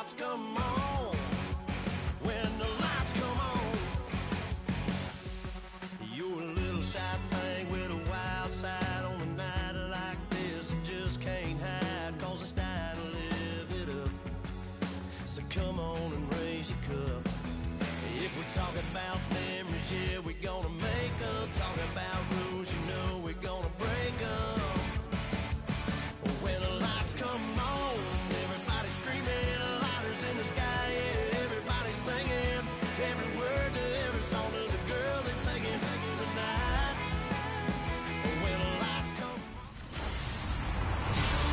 lights come on, when the lights come on, you're a little shy thing with a wild side on a night like this. You just can't hide, cause it's time to live it up. So come on and raise your cup. If we're talking about memories, yeah, we're gonna make them. Talking about rules, you know we're gonna break them. When the lights come on, everybody screaming, lighters in the sky, yeah, everybody singing, every word to every song to the girl that's singing tonight. When the lights come on.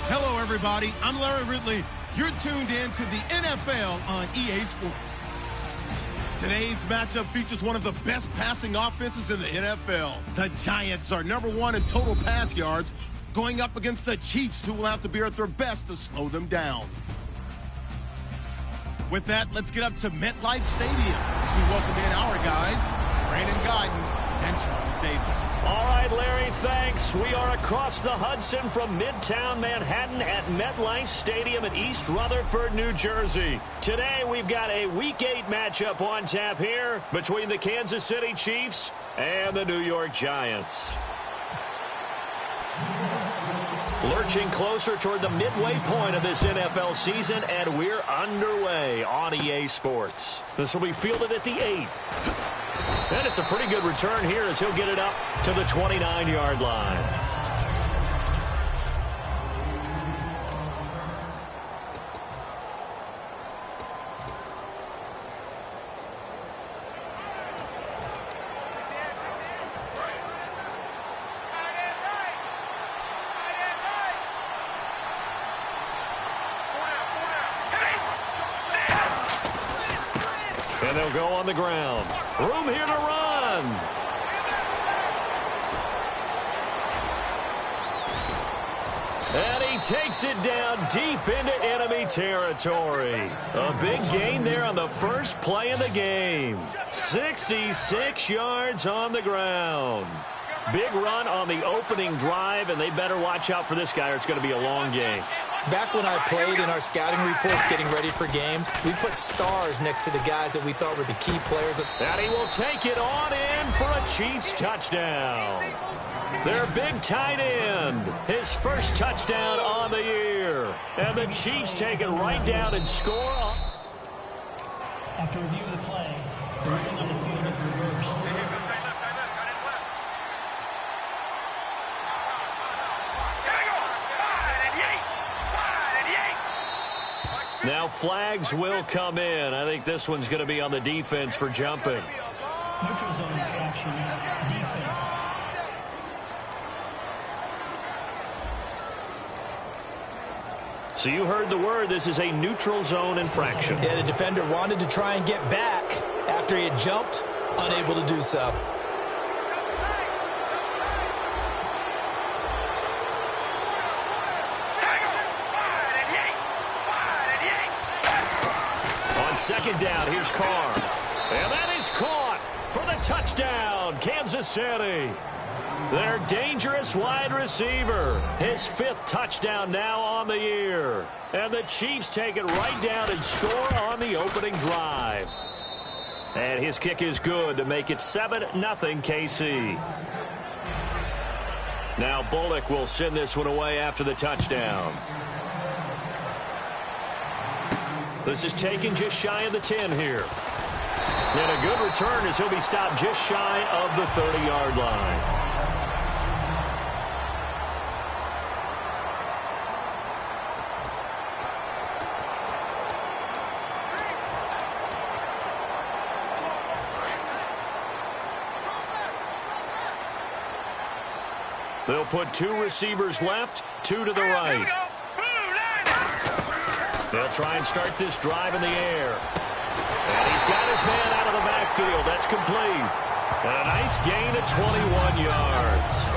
Hello, everybody. I'm Larry Ridley. You're tuned in to the NFL on EA Sports. Today's matchup features one of the best passing offenses in the NFL. The Giants are #1 in total pass yards, going up against the Chiefs, who will have to be at their best to slow them down. With that, let's get up to MetLife Stadium as we welcome in our guys, Brandon Guyton and Charles Davis. All right, Larry, thanks. We are across the Hudson from Midtown Manhattan at MetLife Stadium in East Rutherford, New Jersey. Today, we've got a Week 8 matchup on tap here between the Kansas City Chiefs and the New York Giants. Lurching closer toward the midway point of this NFL season, and we're underway on EA Sports. This will be fielded at the 8. And it's a pretty good return here as he'll get it up to the 29-yard line. And they'll go on the ground. Room here to run. And he takes it down deep into enemy territory. A big gain there on the first play of the game. 66 yards on the ground. Big run on the opening drive, and they better watch out for this guy or it's going to be a long game. Back when I played in our scouting reports getting ready for games, we put stars next to the guys that we thought were the key players. And he will take it on in for a Chiefs touchdown. Their big tight end, his first touchdown on the year. And the Chiefs take it right down and score. After review of the play, the movement on the field is reversed. Now flags will come in. I think this one's going to be on the defense for jumping. Neutral zone infraction, defense. So you heard the word. This is a neutral zone infraction. Yeah, the defender wanted to try and get back after he had jumped, unable to do so. Second down, here's Carr. And that is caught for the touchdown, Kansas City. Their dangerous wide receiver. His 5th touchdown now on the year. And the Chiefs take it right down and score on the opening drive. And his kick is good to make it 7-0 KC. Now Bullock will send this one away after the touchdown. This is taken just shy of the 10 here. And a good return as he'll be stopped just shy of the 30-yard line. They'll put 2 receivers left, 2 to the right. They'll try and start this drive in the air. And he's got his man out of the backfield. That's complete. And a nice gain of 21 yards.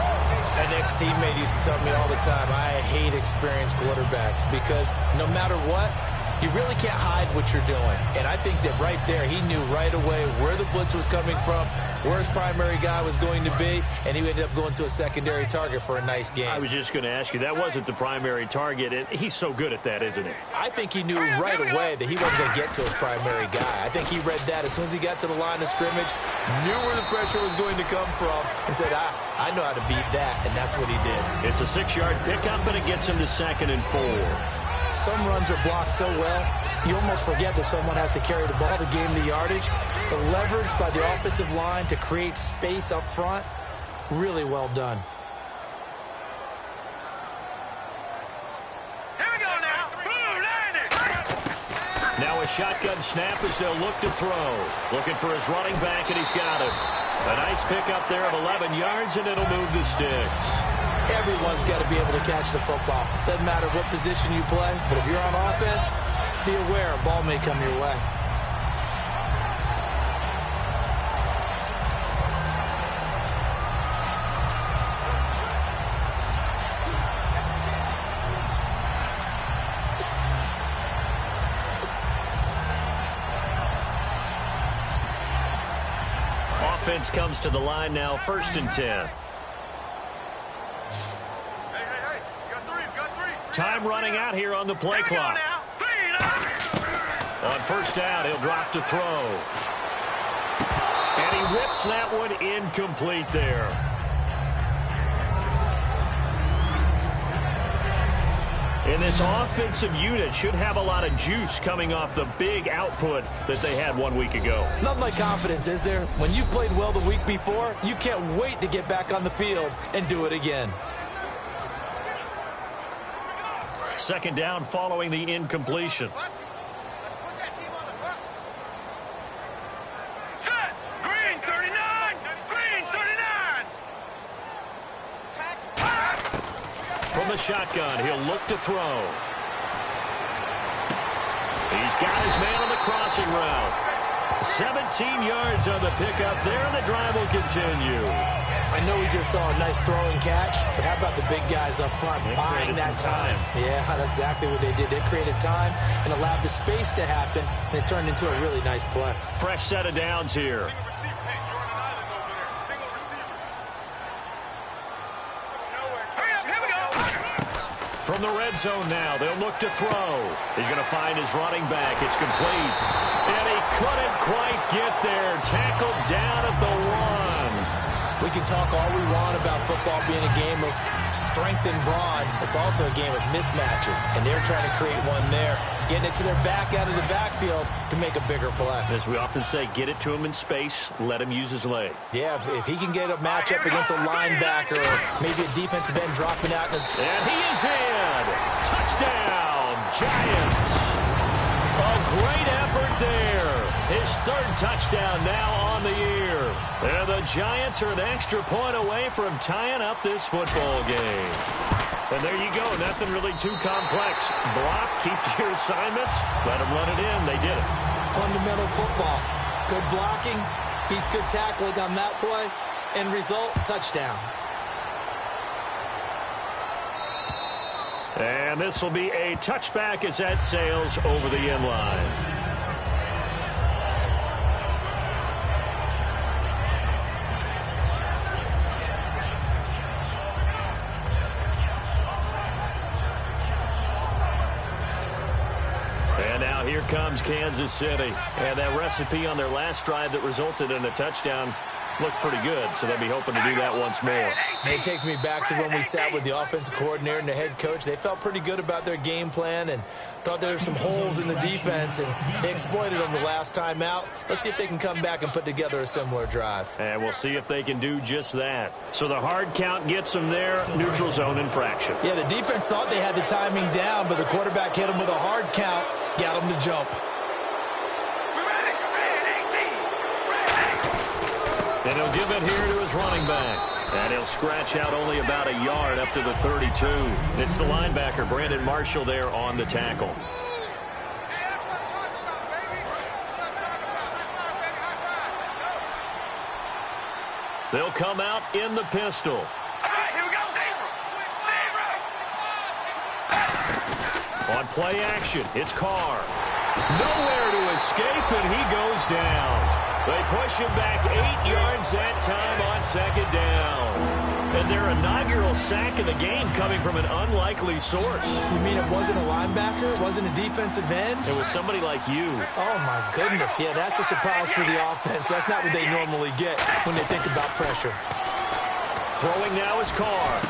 An ex-teammate used to tell me all the time, I hate experienced quarterbacks because no matter what, You really can't hide what you're doing. And I think that right there, he knew right away where the blitz was coming from, where his primary guy was going to be, and he ended up going to a secondary target for a nice game. I was just going to ask you, that wasn't the primary target, and he's so good at that, isn't he? I think he knew right away that he wasn't going to get to his primary guy. I think he read that as soon as he got to the line of scrimmage, knew where the pressure was going to come from, and said, I know how to beat that, and that's what he did. It's a 6-yard pickup, and it gets him to 2nd and 4. Some runs are blocked so well, you almost forget that someone has to carry the ball to gain the yardage. The leverage by the offensive line to create space up front, really well done. Here we go now. Now a shotgun snap as they'll look to throw. Looking for his running back, and he's got it. A nice pickup there of 11 yards, and it'll move the sticks. Everyone's got to be able to catch the football. Doesn't matter what position you play, but if you're on offense, be aware a ball may come your way. Offense comes to the line now, 1st and 10. Time running out here on the play clock. On 1st down, he'll drop to throw. And he rips that one incomplete there. And this offensive unit should have a lot of juice coming off the big output that they had 1 week ago. Nothing like confidence, is there? When you played well the week before, you can't wait to get back on the field and do it again. 2nd down following the incompletion. Set. Green 39. Green 39. From the shotgun, he'll look to throw. He's got his man on the crossing route. 17 yards on the pickup there, and the drive will continue. I know we just saw a nice throw and catch, but how about the big guys up front buying that time? Yeah, that's exactly what they did. They created time and allowed the space to happen, and it turned into a really nice play. Fresh set of downs here. From the red zone now, they'll look to throw. He's going to find his running back. It's complete. And he couldn't quite get there. Tackled down at the 1. We can talk all we want about football being a game of strength and brawn. It's also a game of mismatches, and they're trying to create one there, getting it to their back out of the backfield to make a bigger play. As we often say, get it to him in space, let him use his leg. Yeah, if he can get a matchup against a linebacker or maybe a defensive end dropping out. And he is in. Touchdown, Giants. A great effort there. His 3rd touchdown now on the year. And the Giants are an extra point away from tying up this football game. And there you go. Nothing really too complex. Block, keep to your assignments, let them run it in. They did it. Fundamental football. Good blocking beats good tackling on that play. End result, touchdown. And this will be a touchback as that sails over the end line. And now here comes Kansas City. And that recipe on their last drive that resulted in a touchdown looked pretty good, so they'll be hoping to do that once more. It takes me back to when we sat with the offensive coordinator and the head coach. They felt pretty good about their game plan and thought there were some holes in the defense, and they exploited them the last time out. Let's see if they can come back and put together a similar drive. And we'll see if they can do just that. So the hard count gets them there, neutral zone infraction. Yeah, the defense thought they had the timing down, but the quarterback hit them with a hard count, got them to jump. And he'll give it here to his running back. And he'll scratch out only about a yard up to the 32. It's the linebacker, Brandon Marshall, there on the tackle. They'll come out in the pistol. All right, here we go. Zebra. On play action, it's Carr. Nowhere to escape, and he goes down. They push him back 8 yards that time on second down. And their inaugural sack of the game coming from an unlikely source. You mean it wasn't a linebacker? It wasn't a defensive end? It was somebody like you. Oh, my goodness. Yeah, that's a surprise for the offense. That's not what they normally get when they think about pressure. Throwing now is Carr.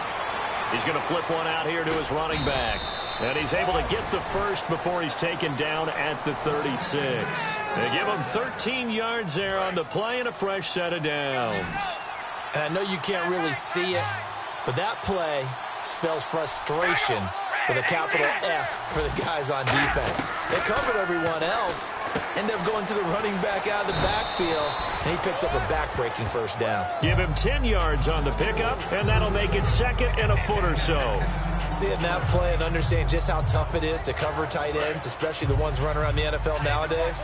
He's going to flip one out here to his running back. And he's able to get the first before he's taken down at the 36. They give him 13 yards there on the play and a fresh set of downs. And I know you can't really see it, but that play spells frustration with a capital F for the guys on defense. They covered everyone else, end up going to the running back out of the backfield, and he picks up a back-breaking first down. Give him 10 yards on the pickup, and that'll make it second and a foot or so. Seeing that play and understanding just how tough it is to cover tight ends, especially the ones running around the NFL nowadays,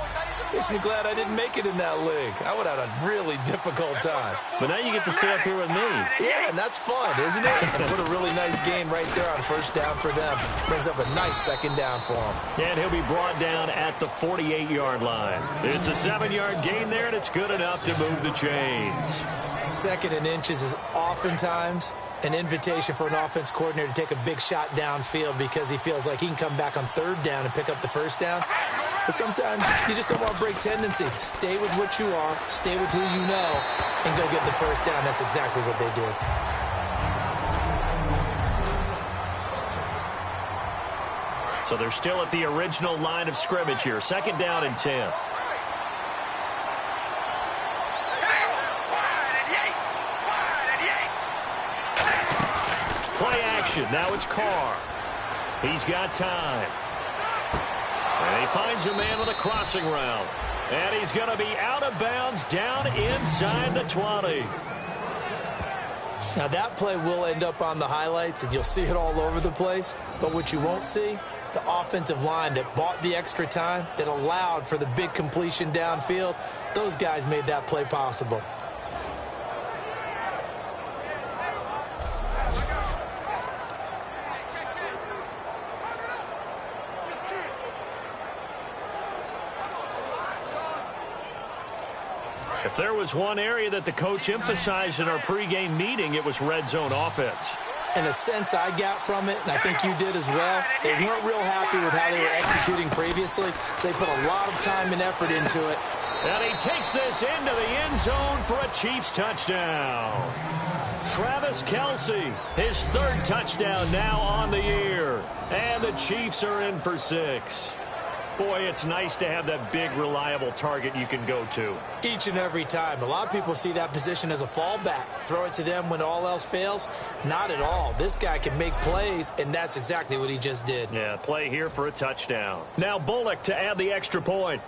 makes me glad I didn't make it in that league. I would have had a really difficult time. But now you get to sit up here with me. Yeah, and that's fun, isn't it? And put a really nice game right there on first down for them. Brings up a nice second down for him. And he'll be brought down at the 48-yard line. It's a 7-yard gain there, and it's good enough to move the chains. Second and inches is oftentimes an invitation for an offense coordinator to take a big shot downfield because he feels like he can come back on third down and pick up the first down. But sometimes you just don't want to break tendency. Stay with what you are, stay with who you know, and go get the first down. That's exactly what they did. So they're still at the original line of scrimmage here. Second down and 10. Now it's Carr. He's got time. And he finds a man with a crossing route. And he's going to be out of bounds down inside the 20. Now that play will end up on the highlights, and you'll see it all over the place. But what you won't see, the offensive line that bought the extra time, that allowed for the big completion downfield, those guys made that play possible. If there was one area that the coach emphasized in our pregame meeting, it was red zone offense. In a sense I got from it, and I think you did as well, they weren't real happy with how they were executing previously, so they put a lot of time and effort into it. And he takes this into the end zone for a Chiefs touchdown. Travis Kelce, his third touchdown now on the year. And the Chiefs are in for 6. Boy, it's nice to have that big, reliable target you can go to. Each and every time. A lot of people see that position as a fallback. Throw it to them when all else fails. Not at all. This guy can make plays, and that's exactly what he just did. Yeah, play here for a touchdown. Now Bullock to add the extra point.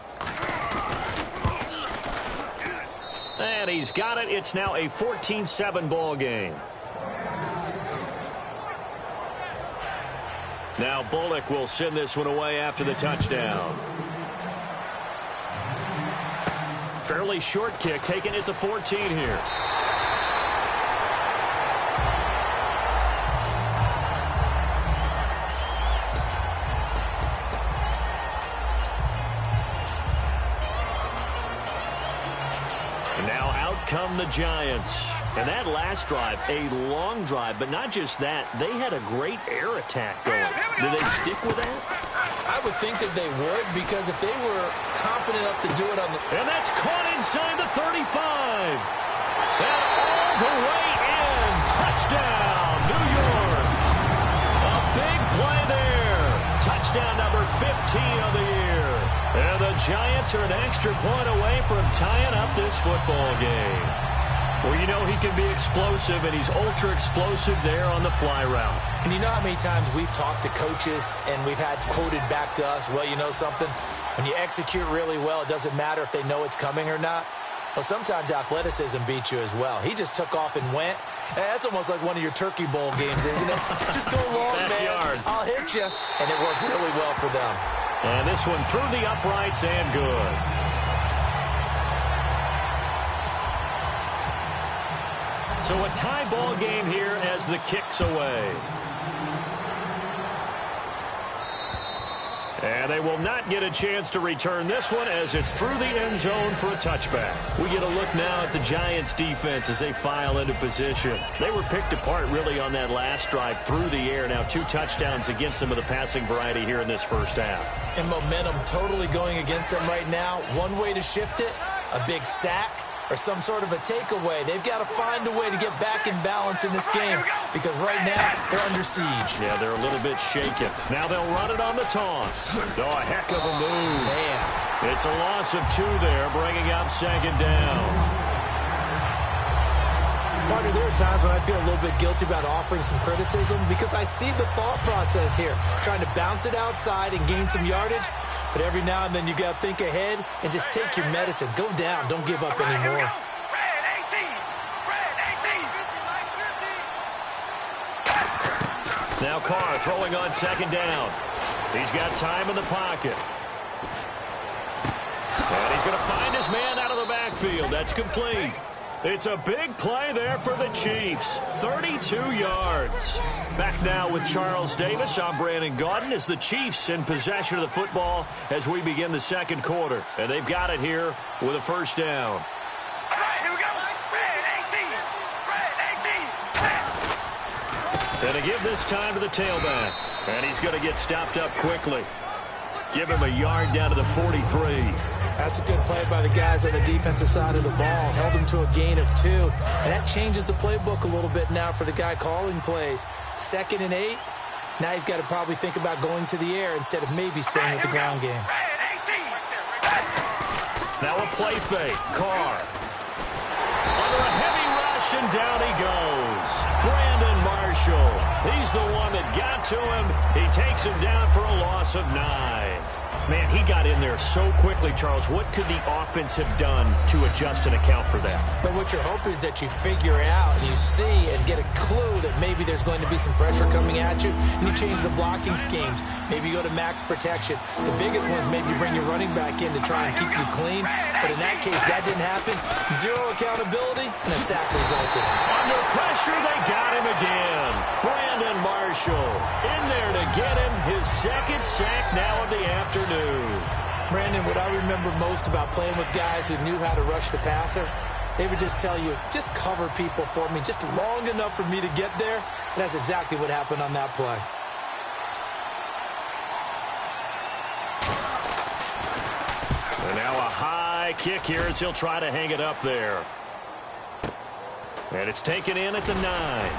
And he's got it. It's now a 14-7 ball game. Now Bullock will send this one away after the touchdown. Fairly short kick, taken at the 14 here. And now out come the Giants. And that last drive, a long drive, but not just that. They had a great air attack going. Do they stick with that? I would think that they would, because if they were confident enough to do it on the... And that's caught inside the 35. And all the way in. Touchdown, New York. A big play there. Touchdown number 15 of the year. And the Giants are an extra point away from tying up this football game. Well, you know he can be explosive, and he's ultra-explosive there on the fly route. And you know how many times we've talked to coaches and we've had quoted back to us, well, you know something? When you execute really well, it doesn't matter if they know it's coming or not. Well, sometimes athleticism beats you as well. He just took off and went. Hey, that's almost like one of your Turkey Bowl games, isn't it? Just go long, man. I'll hit you. And it worked really well for them. And this one through the uprights and good. So a tie ball game here as the kick's away. And they will not get a chance to return this one as it's through the end zone for a touchback. We get a look now at the Giants' defense as they file into position. They were picked apart really on that last drive through the air. Now 2 touchdowns against some of the passing variety here in this first half. And momentum totally going against them right now. One way to shift it, a big sack, or some sort of a takeaway. They've got to find a way to get back in balance in this game because right now they're under siege. Yeah, they're a little bit shaken. Now they'll run it on the toss. Oh, a heck of a move. Man. It's a loss of 2 there, bringing up second down. Partner, there are times when I feel a little bit guilty about offering some criticism because I see the thought process here, trying to bounce it outside and gain some yardage. But every now and then you got to think ahead and just take your medicine. Go down. Don't give up anymore. Red 18. Red 18. Now Carr throwing on second down. He's got time in the pocket. And he's going to find his man out of the backfield. That's complete. It's a big play there for the Chiefs. 32 yards. Back now with Charles Davis. I'm Brandon Gaudin as the Chiefs in possession of the football as we begin the second quarter. And they've got it here with a first down. All right, here we go. Red 18. Red 18. And to give this time to the tailback. And he's going to get stopped up quickly. Give him a yard down to the 43. That's a good play by the guys on the defensive side of the ball. Held him to a gain of 2. And that changes the playbook a little bit now for the guy calling plays. 2nd and 8. Now he's got to probably think about going to the air instead of maybe staying with the ground game. Red 18. Now a play fake. Carr. Under a heavy rush, and down he goes. Brandon Marshall. He's the one that got to him. He takes him down for a loss of 9. Man, he got in there so quickly, Charles. What could the offense have done to adjust and account for that? But what you're hoping is that you figure out, you see, and get a clue that maybe there's going to be some pressure coming at you, and you change the blocking schemes. Maybe you go to max protection. The biggest one is maybe you bring your running back in to try and keep you clean. But in that case, that didn't happen. 0 accountability, and a sack resulted. Under pressure, they got him again. Brandon Marshall in there to get him his 2nd sack now of the afternoon. Brandon, what I remember most about playing with guys who knew how to rush the passer, they would just tell you, just cover people for me, just long enough for me to get there. And that's exactly what happened on that play. And now a high kick here as he'll try to hang it up there. And it's taken in at the 9.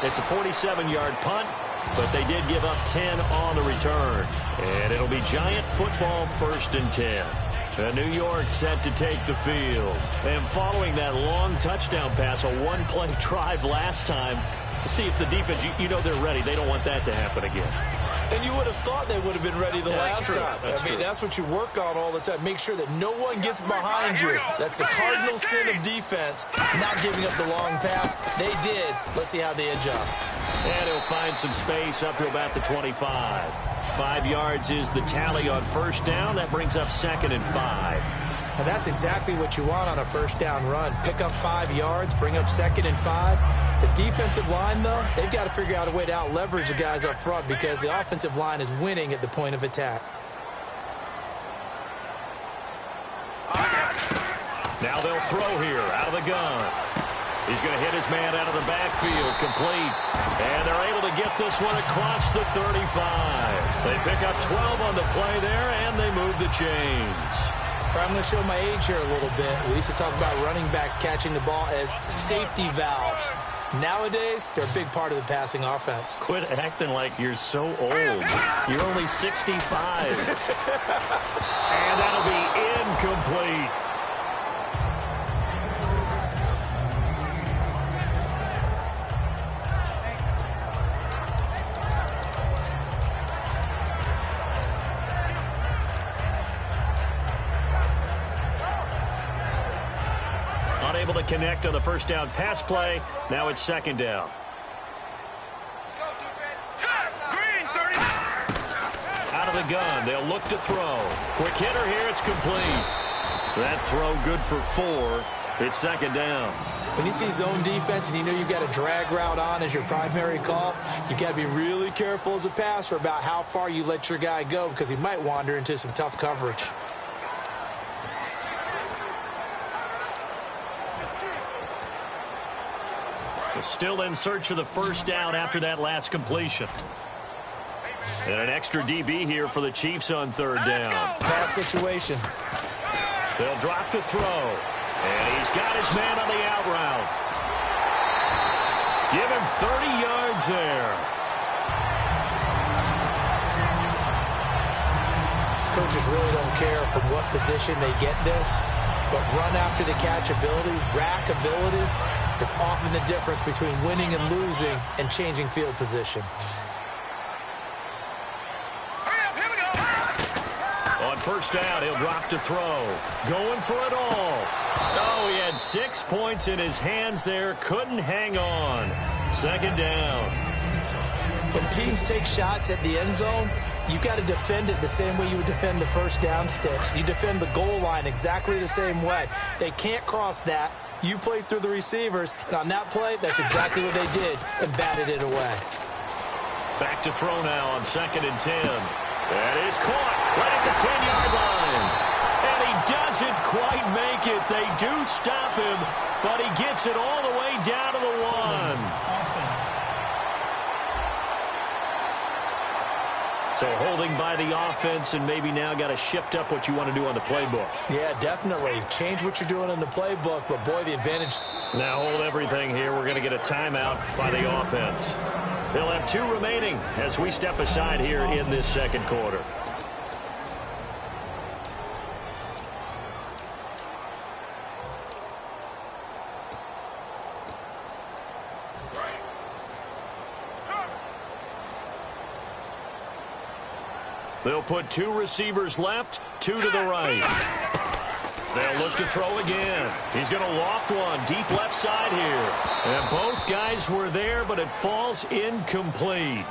It's a 47-yard punt, but they did give up 10 on the return. And it'll be Giant football 1st and 10. New York set to take the field. And following that long touchdown pass, a one-play drive last time, to see if the defense, you know they're ready. They don't want that to happen again. And you would have thought they would have been ready the last time. That's true. That's what you work on all the time. Make sure that no one gets behind you. That's the cardinal sin of defense, not giving up the long pass. They did. Let's see how they adjust. And he'll find some space up to about the 25. 5 yards is the tally on first down. That brings up 2nd and 5. And that's exactly what you want on a first down run. Pick up 5 yards, bring up 2nd and 5. The defensive line, though, they've got to figure out a way to out-leverage the guys up front because the offensive line is winning at the point of attack. Now they'll throw here out of the gun. He's going to hit his man out of the backfield, complete. And they're able to get this one across the 35. They pick up 12 on the play there, and they move the chains. I'm going to show my age here a little bit. We used to talk about running backs catching the ball as safety valves. Nowadays, they're a big part of the passing offense. Quit acting like you're so old. You're only 65. And that'll be incomplete. Unable to connect on the first down pass play. Now it's 2nd down. Green 39. Out of the gun. They'll look to throw. Quick hitter here. It's complete. That throw good for 4. It's 2nd down. When you see zone defense and you know you've got a drag route on as your primary call, you've got to be really careful as a passer about how far you let your guy go because he might wander into some tough coverage. Still in search of the first down after that last completion. And an extra DB here for the Chiefs on third down. Pass situation. They'll drop to throw. And he's got his man on the out route. Give him 30 yards there. Coaches really don't care from what position they get this, but run after the catch ability, rack ability, is often the difference between winning and losing and changing field position. On first down, he'll drop to throw. Going for it all. Oh, he had 6 points in his hands there. Couldn't hang on. Second down. When teams take shots at the end zone, you've got to defend it the same way you would defend the first down stitch. You defend the goal line exactly the same way. They can't cross that. You played through the receivers, and on that play, that's exactly what they did and batted it away. Back to throw now on 2nd and 10. That is caught right at the 10-yard line. And he doesn't quite make it. They do stop him, but he gets it all the way down to the 1. So holding by the offense, and maybe now got to shift up what you want to do on the playbook. Yeah, definitely. Change what you're doing in the playbook, but boy, the advantage. Now hold everything here. We're going to get a timeout by the offense. They'll have 2 remaining as we step aside here in this second quarter. They'll put 2 receivers left, 2 to the right. They'll look to throw again. He's going to loft one deep left side here. And both guys were there, but it falls incomplete.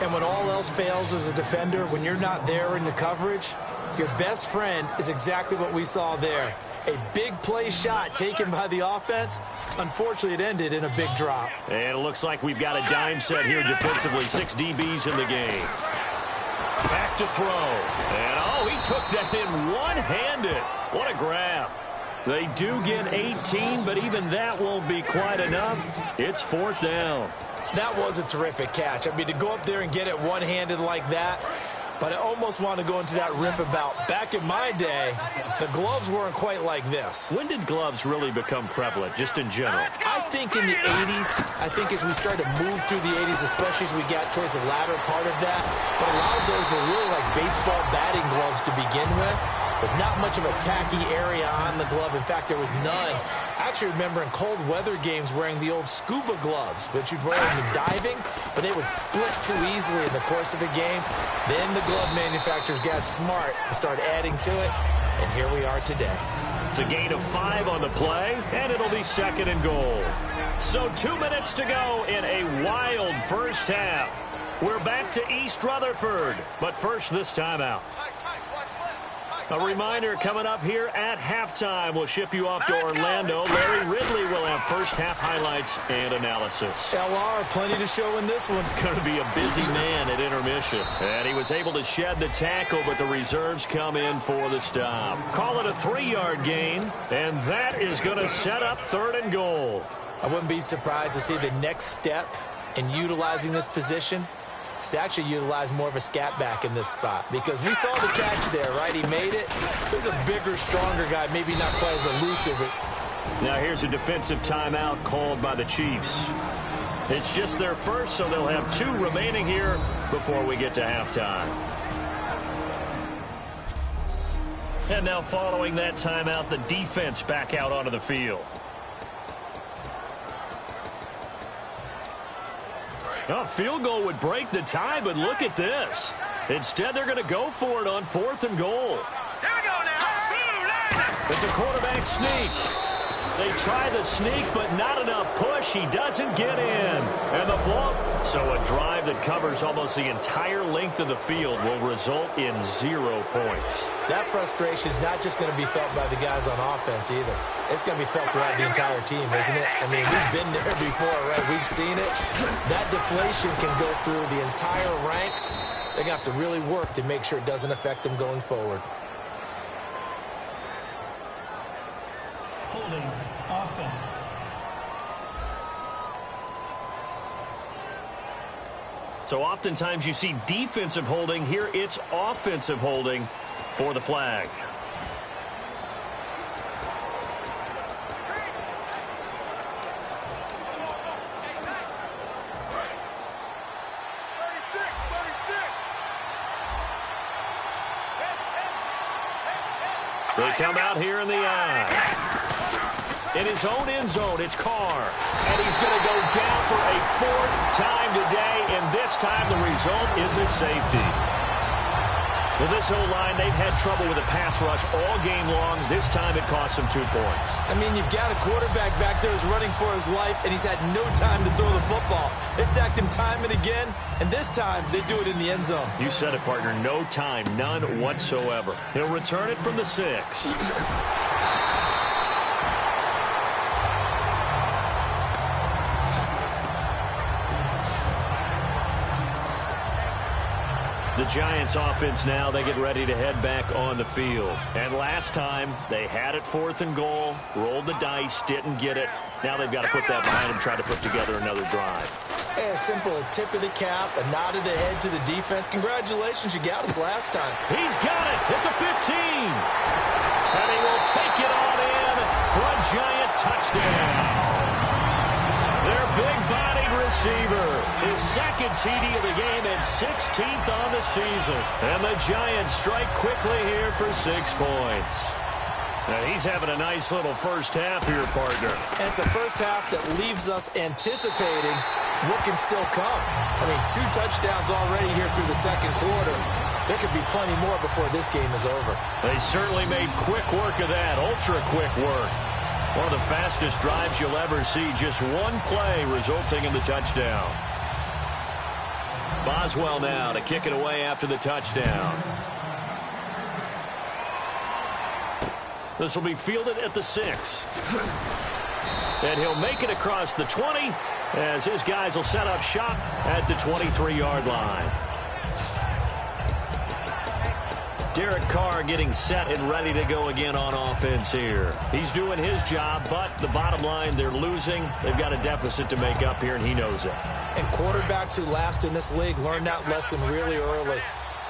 And when all else fails as a defender, when you're not there in the coverage, your best friend is exactly what we saw there. A big play shot taken by the offense. Unfortunately, it ended in a big drop. And it looks like we've got a dime set here defensively. 6 DBs in the game. Back to throw. And, oh, he took that in one-handed. What a grab. They do get 18, but even that won't be quite enough. It's 4th down. That was a terrific catch. I mean, to go up there and get it one-handed like that, but I almost want to go into that riff about back in my day, the gloves weren't quite like this. When did gloves really become prevalent, just in general? I think in the 80s. I think as we started to move through the 80s, especially as we got towards the latter part of that. But a lot of those were really like baseball batting gloves to begin with not much of a tacky area on the glove. In fact, there was none. I actually remember in cold weather games wearing the old scuba gloves, which you'd wear in diving, but they would split too easily in the course of a game. Then the glove manufacturers got smart and started adding to it, and here we are today. It's a gain of 5 on the play, and it'll be 2nd and goal. So 2 minutes to go in a wild first half. We're back to East Rutherford, but first this timeout. A reminder coming up here at halftime. We'll ship you off to Orlando. Larry Ridley will have first half highlights and analysis. LR, plenty to show in this one. Going to be a busy man at intermission. And he was able to shed the tackle, but the reserves come in for the stop. Call it a 3-yard gain, and that is going to set up 3rd and goal. I wouldn't be surprised to see the next step in utilizing this position is to actually utilize more of a scat back in this spot, because we saw the catch there, right? He made it. There's a bigger, stronger guy, maybe not quite as elusive. Now here's a defensive timeout called by the Chiefs. It's just their first, so they'll have 2 remaining here before we get to halftime. And now following that timeout, the defense back out onto the field. A field goal would break the tie, but look at this. Instead, they're going to go for it on 4th and goal. Here we go now. It's a quarterback sneak. They try the sneak, but not enough push. He doesn't get in. And the ball So a drive that covers almost the entire length of the field will result in 0 points. That frustration is not just going to be felt by the guys on offense either. It's going to be felt throughout the entire team, isn't it? I mean, we've been there before, right? We've seen it. That deflation can go through the entire ranks. They're going to have to really work to make sure it doesn't affect them going forward. Holding offense. So oftentimes you see defensive holding. Here it's offensive holding for the flag. They come out here in the eye. In his own end zone, it's Carr. And he's going to go down for a 4th time today, and this time the result is a safety. Well, this whole line, they've had trouble with a pass rush all game long. This time it cost them 2 points. I mean, you've got a quarterback back there who's running for his life, and he's had no time to throw the football. They've sacked him time and again, and this time they do it in the end zone. You said it, partner. No time, none whatsoever. He'll return it from the 6. The Giants offense now, they get ready to head back on the field. And last time, they had it 4th and goal, rolled the dice, didn't get it. Now they've got to put that behind them, try to put together another drive. Hey, a simple tip of the cap, a nod of the head to the defense. Congratulations, you got us last time. He's got it at the 15. And he will take it on in for a Giant touchdown. Their big-bodied receiver, his 2nd TD of the game and 16th on the season. And the Giants strike quickly here for 6 points. Now he's having a nice little first half here, partner. And it's a first half that leaves us anticipating what can still come. I mean, 2 touchdowns already here through the 2nd quarter. There could be plenty more before this game is over. They certainly made quick work of that, ultra-quick work. One of the fastest drives you'll ever see. Just 1 play resulting in the touchdown. Boswell now to kick it away after the touchdown. This will be fielded at the 6. And he'll make it across the 20 as his guys will set up shop at the 23-yard line. Derek Carr getting set and ready to go again on offense here. He's doing his job, but the bottom line, they're losing. They've got a deficit to make up here, and he knows it. And quarterbacks who last in this league learned that lesson really early.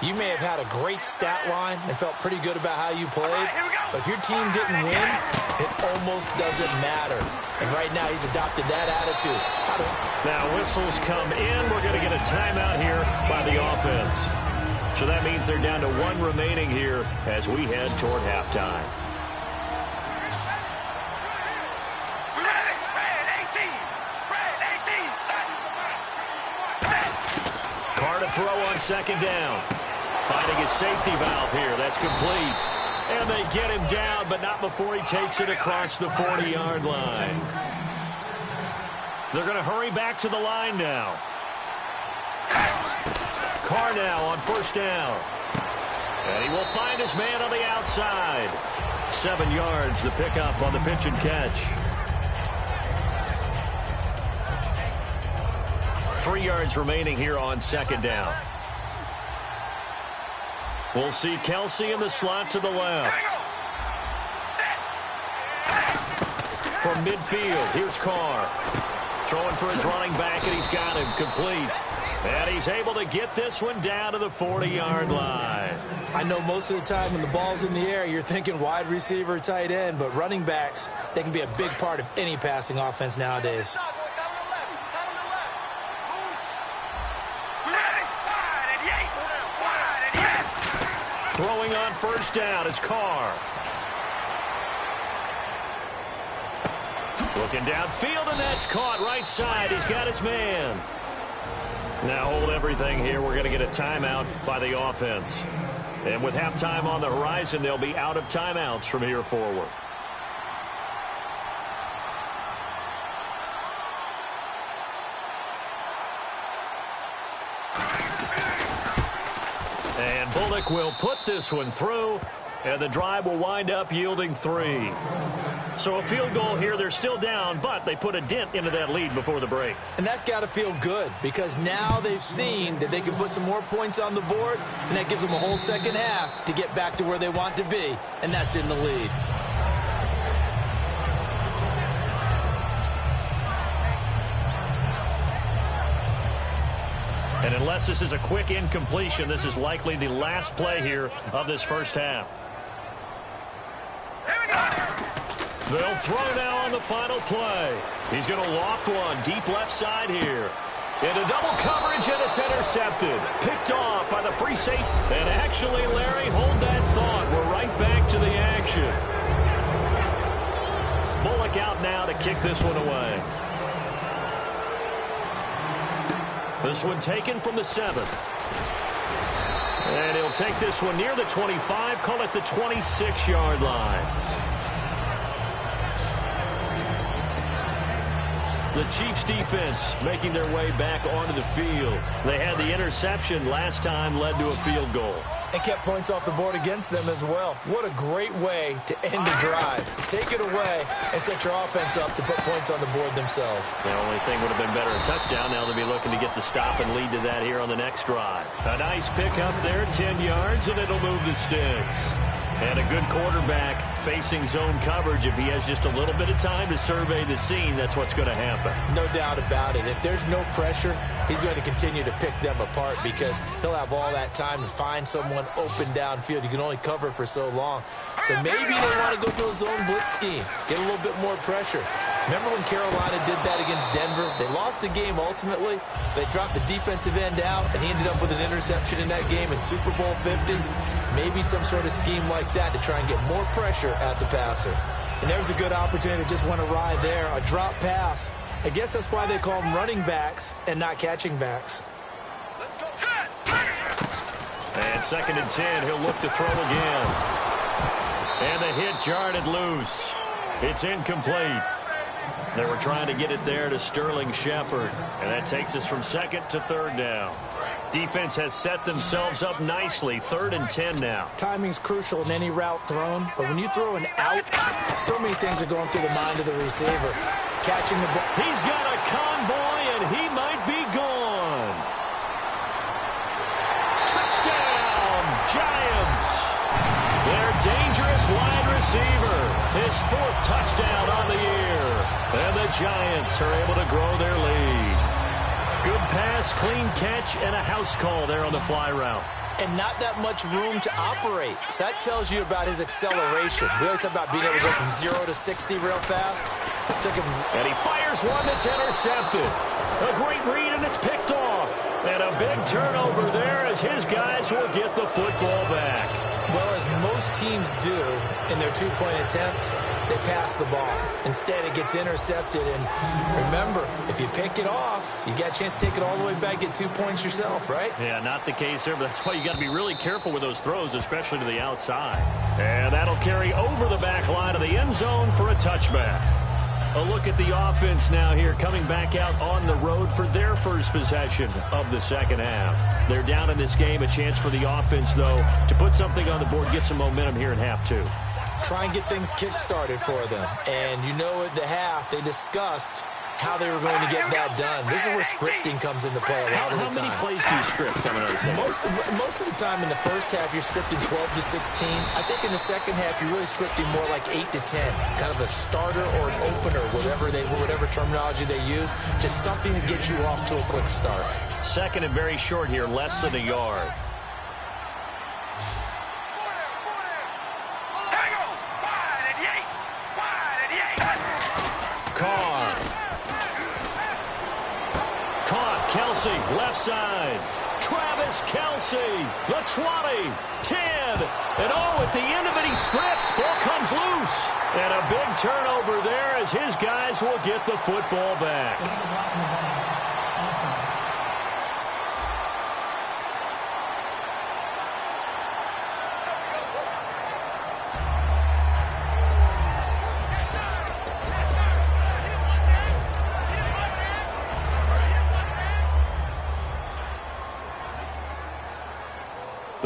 You may have had a great stat line and felt pretty good about how you played, but if your team didn't win, it almost doesn't matter. And right now, he's adopted that attitude. Now, whistles come in. We're going to get a timeout here by the offense. So that means they're down to 1 remaining here as we head toward halftime. Carr to throw on 2nd down. Finding his safety valve here. That's complete. And they get him down, but not before he takes it across the 40-yard line. They're going to hurry back to the line now. Carr now on 1st down. And he will find his man on the outside. 7 yards, the pickup on the pitch and catch. 3 yards remaining here on 2nd down. We'll see Kelsey in the slot to the left. From midfield, here's Carr. Throwing for his running back, and he's got him complete. And he's able to get this one down to the 40-yard line. I know most of the time when the ball's in the air, you're thinking wide receiver, tight end, but running backs, they can be a big part of any passing offense nowadays. Throwing on 1st down is Carr. Looking downfield, and that's caught right side. He's got his man. Now hold everything here. We're going to get a timeout by the offense. And with halftime on the horizon, they'll be out of timeouts from here forward. Bullock will put this one through, and the drive will wind up yielding 3. So a field goal here. They're still down, but they put a dent into that lead before the break. And that's got to feel good because now they've seen that they can put some more points on the board, and that gives them a whole second half to get back to where they want to be, and that's in the lead. And unless this is a quick incompletion, this is likely the last play here of this first half. They'll throw now on the final play. He's going to loft one deep left side here. Into double coverage, and it's intercepted. Picked off by the free safety. And actually, Larry, hold that thought. We're right back to the action. Bullock out now to kick this one away. This one taken from the 7. And he'll take this one near the 25, call it the 26-yard line. The Chiefs defense making their way back onto the field. They had the interception last time, led to a field goal. And kept points off the board against them as well. What a great way to end a drive. Take it away and set your offense up to put points on the board themselves. The only thing would have been better, a touchdown. Now they'll be looking to get the stop and lead to that here on the next drive. A nice pick up there, 10 yards, and it'll move the sticks. And a good quarterback facing zone coverage. If he has just a little bit of time to survey the scene, that's what's going to happen. No doubt about it. If there's no pressure, he's going to continue to pick them apart because he'll have all that time to find someone open downfield. You can only cover for so long. So maybe they want to go to a zone blitz scheme, get a little bit more pressure. Remember when Carolina did that against Denver? They lost the game ultimately. They dropped the defensive end out, and he ended up with an interception in that game in Super Bowl 50. Maybe some sort of scheme like that to try and get more pressure at the passer. And there's a good opportunity to just went awry there, a drop pass. I guess that's why they call them running backs and not catching backs. And 2nd and 10, he'll look to throw again. And the hit jarred loose. It's incomplete. They were trying to get it there to Sterling Shepard. And that takes us from 2nd to 3rd down. Defense has set themselves up nicely. 3rd and 10 now. Timing's crucial in any route thrown, but when you throw an out, so many things are going through the mind of the receiver. Catching the ball. He's got a convoy, and he might be gone. Touchdown, Giants. Their dangerous wide receiver. His 4th touchdown on the year. And the Giants are able to grow their lead. Good pass, clean catch, and a house call there on the fly route. And not that much room to operate. So that tells you about his acceleration. We always talk about being able to go from 0 to 60 real fast. It took him. And he fires one that's intercepted. A great read, and it's picked off. And a big turnover there as his guys will get the football back. Well, as most teams do in their two-point attempt, they pass the ball. Instead, it gets intercepted. And remember, if you pick it off, you got a chance to take it all the way back, get 2 points yourself, right? Yeah, not the case there, but that's why you got to be really careful with those throws, especially to the outside. And that'll carry over the back line of the end zone for a touchback. A look at the offense now here, coming back out on the road for their first possession of the second half. They're down in this game. A chance for the offense, though, to put something on the board, get some momentum here in half 2. Try and get things kick-started for them. And you know at the half, they discussed how they were going to get that done. This is where scripting comes into play a lot of the time. How many plays do you script coming out of the second? Most of the time in the first half, you're scripting 12 to 16. I think in the second half, you're really scripting more like 8 to 10. Kind of a starter or an opener, whatever terminology they use. Just something to get you off to a quick start. 2nd and very short here, less than a yard. Kelsey, left side. Travis Kelsey, the 20, 10, and at the end of it, he stripped. Ball comes loose. And a big turnover there as his guys will get the football back.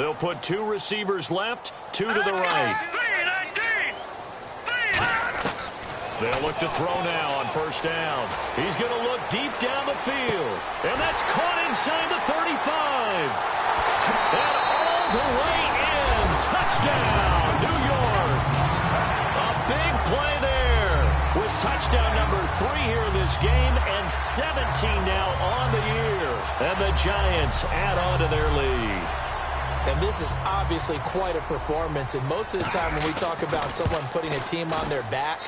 They'll put 2 receivers left, 2 to the right. They'll look to throw now on first down. He's going to look deep down the field. And that's caught inside the 35. And all the way in. Touchdown, New York. A big play there with touchdown number 3 here in this game and 17 now on the year. And the Giants add on to their lead. And this is obviously quite a performance. And most of the time when we talk about someone putting a team on their back,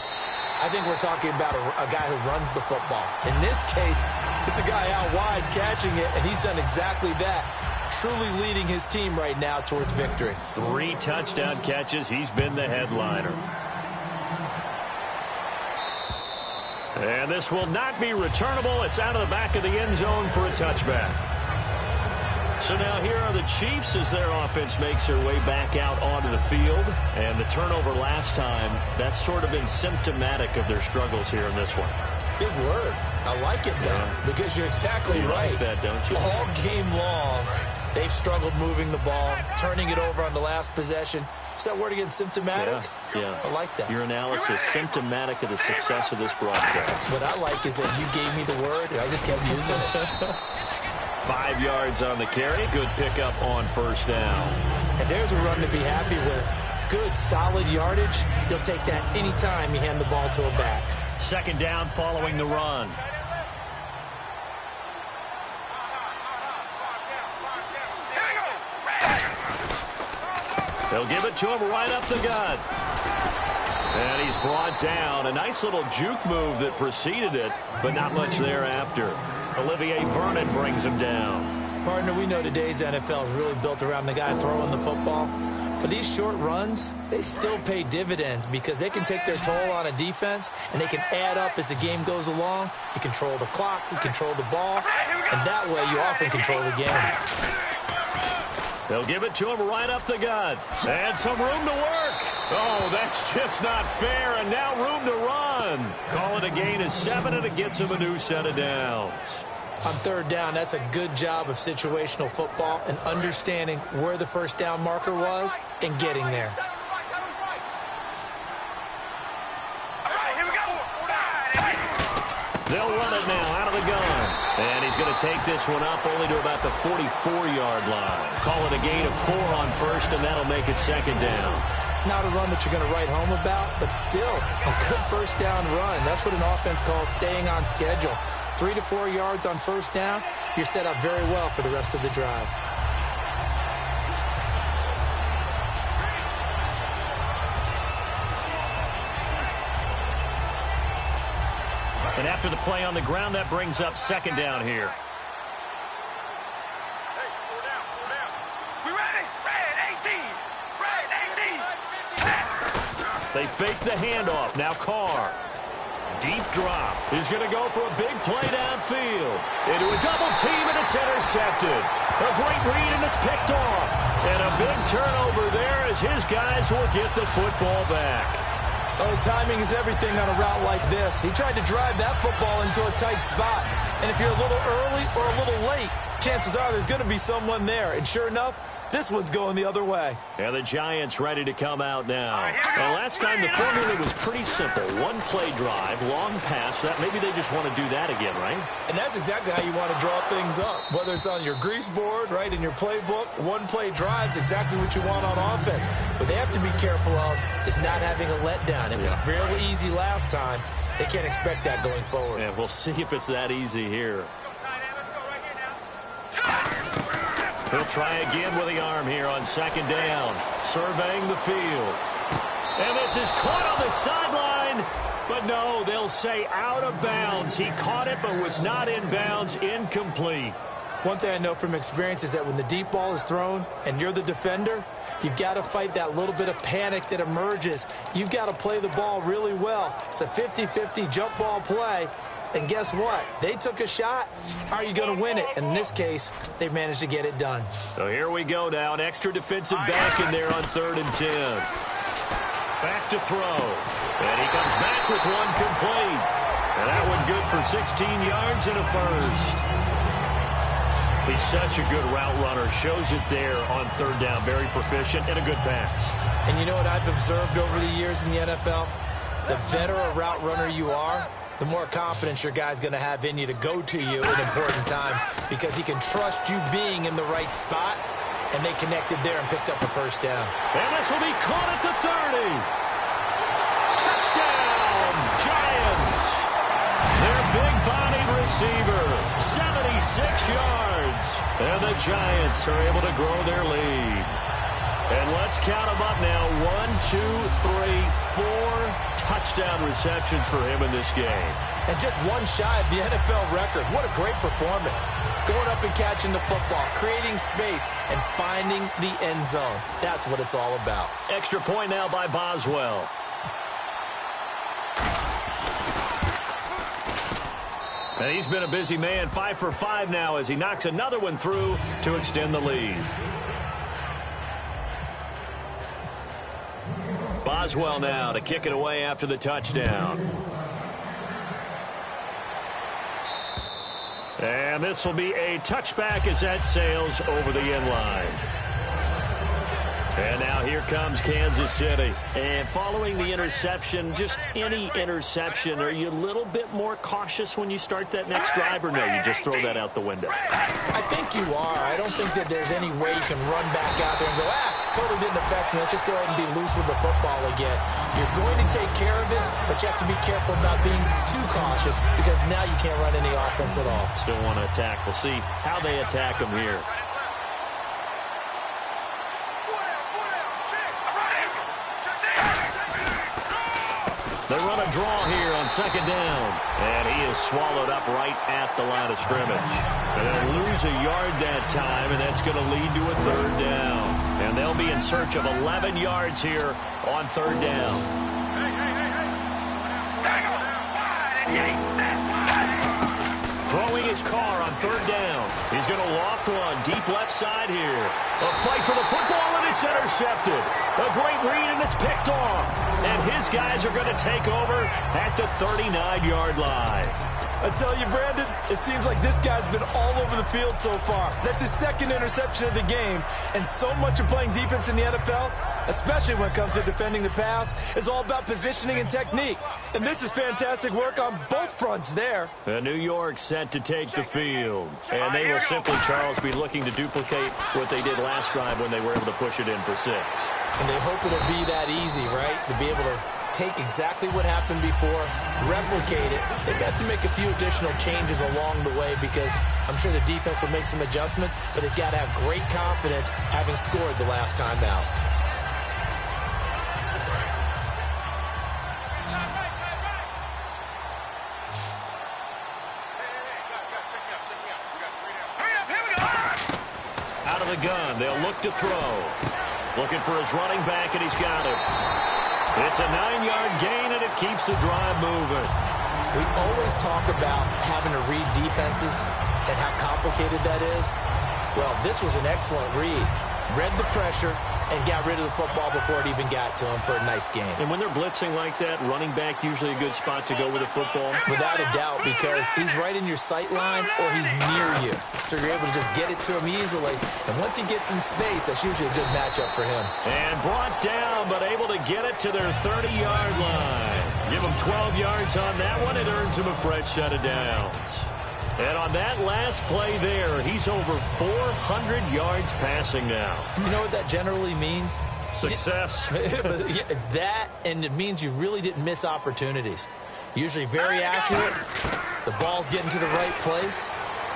I think we're talking about a guy who runs the football. In this case, it's a guy out wide catching it, and he's done exactly that, truly leading his team right now towards victory. 3 touchdown catches. He's been the headliner. And this will not be returnable. It's out of the back of the end zone for a touchback. So now here are the Chiefs as their offense makes their way back out onto the field. And the turnover last time, that's sort of been symptomatic of their struggles here in this one. Big word. I like it, though, because you're exactly right. You like that, don't you? All game long, they've struggled moving the ball, turning it over on the last possession. Is that word again, symptomatic? Yeah. I like that. Your analysis, symptomatic of the success of this broadcast. What I like is that you gave me the word, and I just kept using it. 5 yards on the carry. Good pickup on first down. And there's a run to be happy with. Good, solid yardage. You'll take that anytime you hand the ball to a back. Second down following the run. They'll give it to him right up the gut. And he's brought down. A nice little juke move that preceded it, but not much thereafter. Olivier Vernon brings him down. Partner, we know today's NFL is really built around the guy throwing the football. But these short runs, they still pay dividends because they can take their toll on a defense, and they can add up as the game goes along. You control the clock, you control the ball, and that way you often control the game. They'll give it to him right up the gut. And some room to work. Oh, that's just not fair. And now room to run. Call it a gain of 7, and it gets him a new set of downs. On third down, that's a good job of situational football and understanding where the first down marker was and getting there. They'll run it now out of the gun. And he's going to take this one up only to about the 44-yard line. Call it a gain of 4 on first, and that'll make it second down. Not a run that you're going to write home about, but still a good first down run. That's what an offense calls staying on schedule. 3 to 4 yards on first down, you're set up very well for the rest of the drive. And after the play on the ground, that brings up second down here. Hey, 4 down. We ready? Red 18. They fake the handoff. Now Carr. Deep drop. He's going to go for a big play downfield. Into a double team, and it's intercepted. A great read, and it's picked off. And a big turnover there as his guys will get the football back. Oh, timing is everything on a route like this. He tried to drive that football into a tight spot. And if you're a little early or a little late, chances are there's going to be someone there. And sure enough, this one's going the other way. And the Giants ready to come out now. And last time the formula was pretty simple. One play drive, long pass. That maybe they just want to do that again, right? And that's exactly how you want to draw things up. Whether it's on your grease board, right, in your playbook, one play drive's exactly what you want on offense. What they have to be careful of is not having a letdown. It was fairly easy last time. They can't expect that going forward. Yeah, we'll see if it's that easy here. He'll try again with the arm here on second down. Surveying the field. And this is caught on the sideline. But no, they'll say out of bounds. He caught it but was not in bounds. Incomplete. One thing I know from experience is that when the deep ball is thrown and you're the defender, you've got to fight that little bit of panic that emerges. You've got to play the ball really well. It's a 50-50 jump ball play. And guess what? They took a shot. How are you going to win it? And in this case, they've managed to get it done. So here we go now. An extra defensive back in there on 3rd and 10. Back to throw. And he comes back with one complete. And that one good for 16 yards and a first. He's such a good route runner. Shows it there on third down. Very proficient and a good pass. And you know what I've observed over the years in the NFL? The better a route runner you are, the more confidence your guy's going to have in you to go to you at important times because he can trust you being in the right spot, and they connected there and picked up a first down. And this will be caught at the 30. Touchdown, Giants. Their big-bodied receiver, 76 yards. And the Giants are able to grow their lead. And let's count them up now. 1, 2, 3, 4 touchdown receptions for him in this game. And just one shy of the NFL record. What a great performance. Going up and catching the football, creating space, and finding the end zone. That's what it's all about. Extra point now by Boswell. And he's been a busy man. 5 for 5 now as he knocks another one through to extend the lead. Boswell now to kick it away after the touchdown. And this will be a touchback as that sails over the end line. And now here comes Kansas City. And following the interception, just any interception, are you a little bit more cautious when you start that next drive, or no, you just throw that out the window? I think you are. I don't think that there's any way you can run back out there and go, totally didn't affect me. Let's just go ahead and be loose with the football again. You're going to take care of it, but you have to be careful about being too cautious because now you can't run any offense at all. Still want to attack. We'll see how they attack them here. They run a draw here on second down. And he is swallowed up right at the line of scrimmage. And they'll lose a yard that time, and that's going to lead to a third down. And they'll be in search of 11 yards here on third down. Throwing his car on third down. He's going to loft one deep left side here. A fight for the football, and it's intercepted. A great read, and it's picked off. And his guys are going to take over at the 39-yard line. I tell you, Brandon, it seems like this guy's been all over the field so far. That's his second interception of the game. And so much of playing defense in the NFL, especially when it comes to defending the pass, is all about positioning and technique. And this is fantastic work on both fronts there. New York set to take the field. And they will simply, Charles, be looking to duplicate what they did last drive when they were able to push it in for 6. And they hope it'll be that easy, right? To be able to take exactly what happened before, replicate it. They've got to make a few additional changes along the way because I'm sure the defense will make some adjustments, but they've got to have great confidence having scored the last time out. Out of the gun, they'll look to throw. Looking for his running back, and he's got him. It's a 9-yard gain, and it keeps the drive moving. We always talk about having to read defenses and how complicated that is. Well, this was an excellent read. Read the pressure and got rid of the football before it even got to him for a nice game. And when they're blitzing like that, running back usually a good spot to go with the football? Without a doubt, because he's right in your sight line or he's near you. So you're able to just get it to him easily. And once he gets in space, that's usually a good matchup for him. And brought down, but able to get it to their 30-yard line. Give him 12 yards on that one. It earns him a fresh set of downs. And on that last play there, he's over 400 yards passing now. You know what that generally means? Success. That, and it means you really didn't miss opportunities. Usually very accurate. The ball's getting to the right place.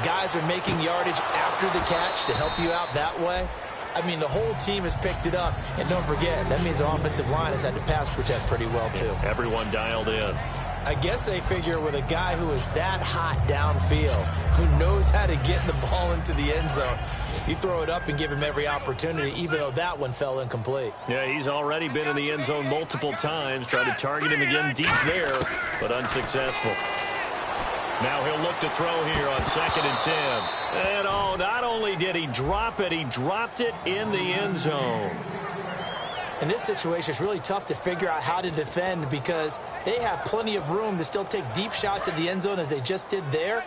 Guys are making yardage after the catch to help you out that way. I mean, the whole team has picked it up. And don't forget, that means the offensive line has had to pass protect pretty well, too. Yeah, everyone dialed in. I guess they figure with a guy who is that hot downfield, who knows how to get the ball into the end zone, you throw it up and give him every opportunity, even though that one fell incomplete. Yeah, he's already been in the end zone multiple times, tried to target him again deep there, but unsuccessful. Now he'll look to throw here on 2nd and 10. And oh, not only did he drop it, he dropped it in the end zone. In this situation, it's really tough to figure out how to defend because they have plenty of room to still take deep shots at the end zone as they just did there.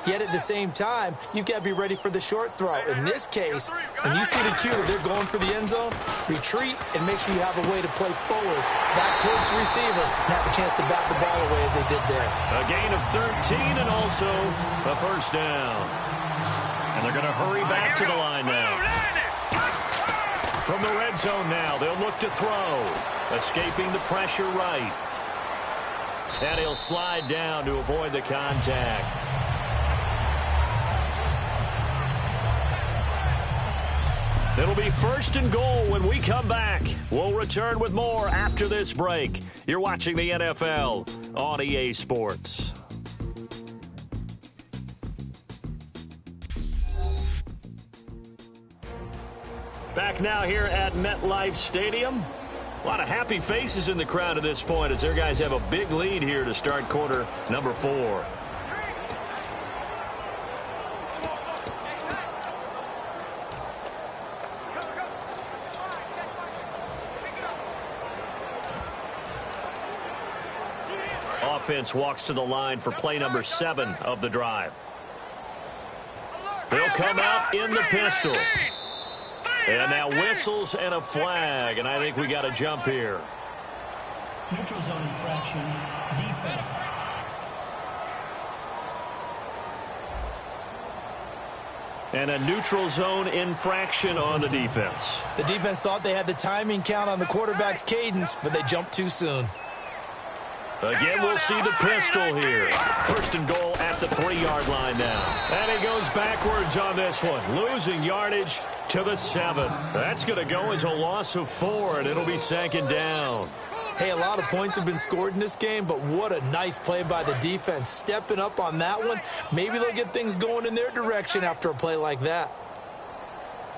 Yet at the same time, you've got to be ready for the short throw. In this case, when you see the cue that they're going for the end zone, retreat and make sure you have a way to play forward, back towards the receiver, and have a chance to bat the ball away as they did there. A gain of 13 and also a first down. And they're going to hurry back to the line now. From the red zone now, they'll look to throw. Escaping the pressure right. And he'll slide down to avoid the contact. It'll be first and goal when we come back. We'll return with more after this break. You're watching the NFL on EA Sports. Back now here at MetLife Stadium. A lot of happy faces in the crowd at this point as their guys have a big lead here to start quarter number 4. Offense walks to the line for play number 7 of the drive. They'll come out in the pistol. And now whistles and a flag, and I think we got a jump here. Neutral zone infraction, defense. And a neutral zone infraction on the defense. The defense thought they had the timing count on the quarterback's cadence, but they jumped too soon. Again, we'll see the pistol here. First and goal at the 3-yard line now. And he goes backwards on this one, losing yardage to the 7. That's going to go as a loss of 4, and it'll be second down. Hey, a lot of points have been scored in this game, but what a nice play by the defense. Stepping up on that one. Maybe they'll get things going in their direction after a play like that.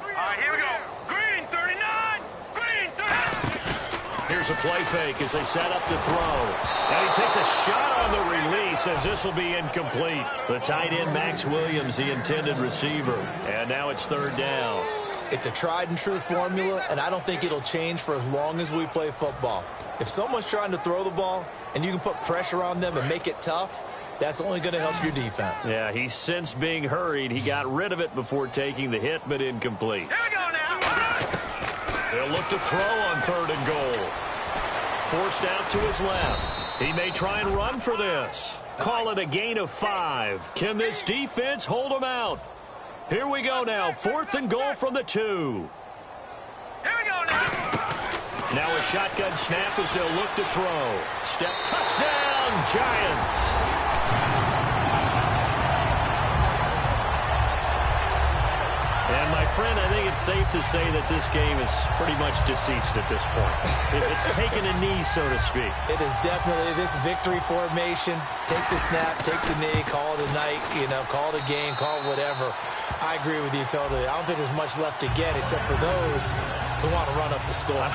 All right, here we go. Green 39. Green 39. Here's a play fake as they set up to throw. And he takes a shot on the release as this will be incomplete. The tight end, Max Williams, the intended receiver. And now it's third down. It's a tried and true formula, and I don't think it'll change for as long as we play football. If someone's trying to throw the ball and you can put pressure on them and make it tough, that's only going to help your defense. Yeah, he's since being hurried. He got rid of it before taking the hit, but incomplete. Here we go now. They'll look to throw on third and goal. Forced out to his left. He may try and run for this. Call it a gain of 5. Can this defense hold him out? Here we go now. 4th and goal from the 2. Here we go now. Now a shotgun snap as they'll look to throw. Step touchdown, Giants. And my friend, I think it's safe to say that this game is pretty much deceased at this point. It's taken a knee, so to speak. It is definitely this victory formation. Take the snap, take the knee, call it a night, call it a game, call it whatever. I agree with you totally. I don't think there's much left to get except for those who want to run up the score.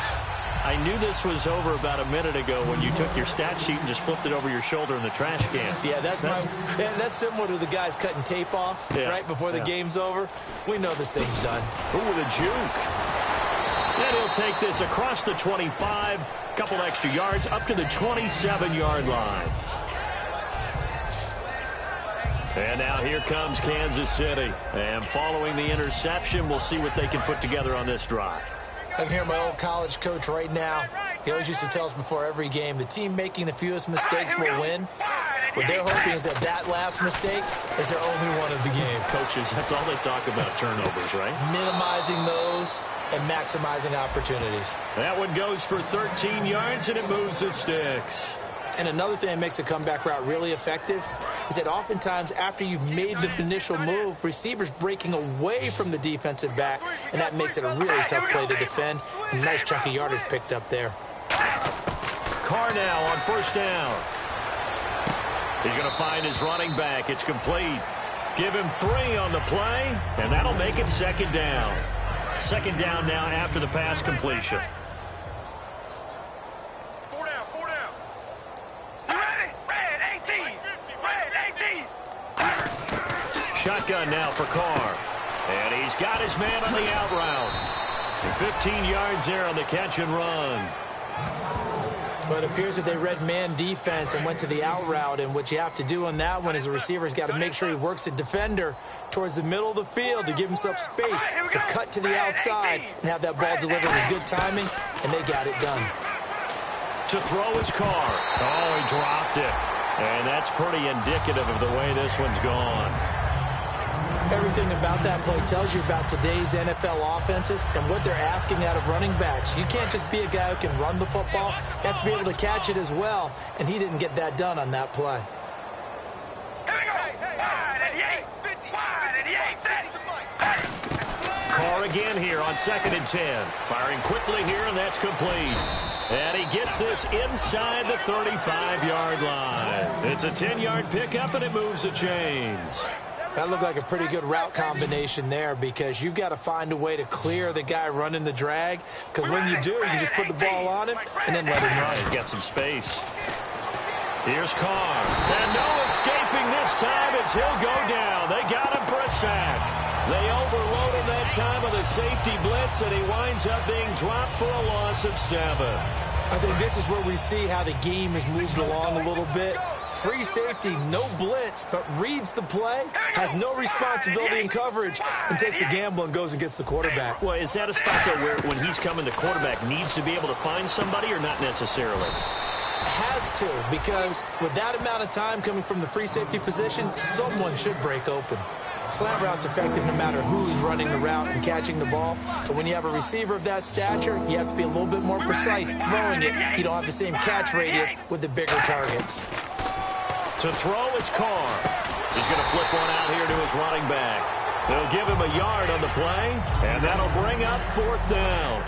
I knew this was over about a minute ago when you took your stat sheet and just flipped it over your shoulder in the trash can. Yeah, that's similar to the guys cutting tape off right before the game's over. We know this thing's done. Ooh, the juke. And he'll take this across the 25, couple extra yards up to the 27-yard line. And now here comes Kansas City. And following the interception, we'll see what they can put together on this drive. I can hear my old college coach right now. He always used to tell us before every game, the team making the fewest mistakes will win. What they're hoping is that last mistake is their only one of the game. Coaches, that's all they talk about, turnovers, right? Minimizing those and maximizing opportunities. That one goes for 13 yards, and it moves the sticks. And another thing that makes a comeback route really effective is that oftentimes after you've made the initial move, receivers breaking away from the defensive back, and that makes it a really tough play to defend. A nice chunk of yardage picked up there. Carr now on first down. He's going to find his running back. It's complete. Give him 3 on the play, and that'll make it second down. Second down now after the pass completion. Shotgun now for Carr. And he's got his man on the out route. 15 yards there on the catch and run. But it appears that they read man defense and went to the out route, and what you have to do on that one is the receiver's got to make sure he works the defender towards the middle of the field to give himself space to cut to the outside and have that ball delivered with good timing, and they got it done. To throw his car. Oh, he dropped it. And that's pretty indicative of the way this one's gone. Everything about that play tells you about today's NFL offenses and what they're asking out of running backs. You can't just be a guy who can run the football. You have to be able to catch it as well, and he didn't get that done on that play. Carr again here on 2nd and 10. Firing quickly here, and that's complete. And he gets this inside the 35-yard line. It's a 10-yard pickup, and it moves the chains. That looked like a pretty good route combination there, because you've got to find a way to clear the guy running the drag, because when you do, you just put the ball on him and then let him run. He's got some space. Here's Carr. And no escaping this time as he'll go down. They got him for a sack. They overload him that time with a safety blitz, and he winds up being dropped for a loss of 7. I think this is where we see how the game has moved along a little bit. Free safety, no blitz, but reads the play, has no responsibility in coverage, and takes a gamble and goes and gets the quarterback. Well, is that a spot though where when he's coming, the quarterback needs to be able to find somebody, or not necessarily? Has to, because with that amount of time coming from the free safety position, someone should break open. Slant route's effective no matter who's running the route and catching the ball. But when you have a receiver of that stature, you have to be a little bit more precise throwing it. You don't have the same catch radius with the bigger targets. To throw, it's Carr. He's going to flip one out here to his running back. They'll give him a yard on the play, and that'll bring up 4th down.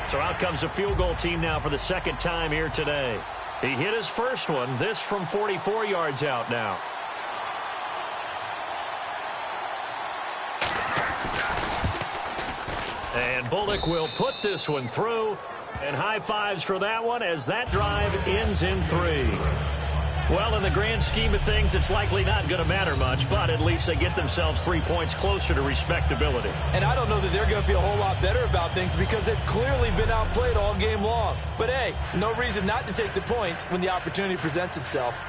So out comes a field goal team now for the 2nd time here today. He hit his first one, this from 44 yards out now. And Bullock will put this one through. And high fives for that one as that drive ends in 3. Well, in the grand scheme of things, it's likely not going to matter much, but at least they get themselves 3 points closer to respectability. And I don't know that they're going to feel a whole lot better about things, because they've clearly been outplayed all game long. But hey, no reason not to take the points when the opportunity presents itself.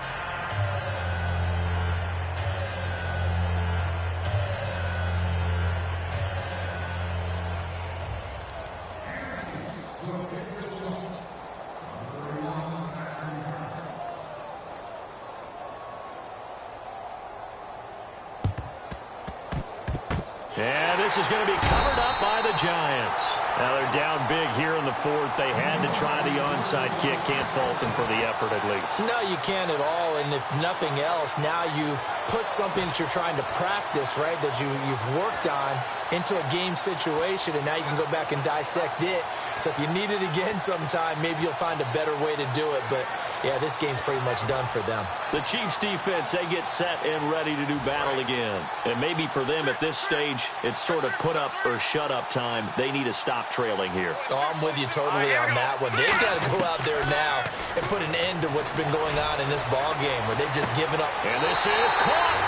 And this is going to be covered up by the Giants. Now they're down big here in the 4th. They had to try the onside kick. Can't fault them for the effort at least. No, you can't at all. And if nothing else, now you've put something that you're trying to practice, right, that you've worked on into a game situation, and now you can go back and dissect it. So if you need it again sometime, maybe you'll find a better way to do it. But, yeah, this game's pretty much done for them. The Chiefs defense, they get set and ready to do battle again. And maybe for them at this stage, it's sort of put up or shut up time. They need to stop trailing here. Oh, I'm with you totally on that one. They've got to go out there now and put an end to what's been going on in this ball game where they've just given up. And this is caught.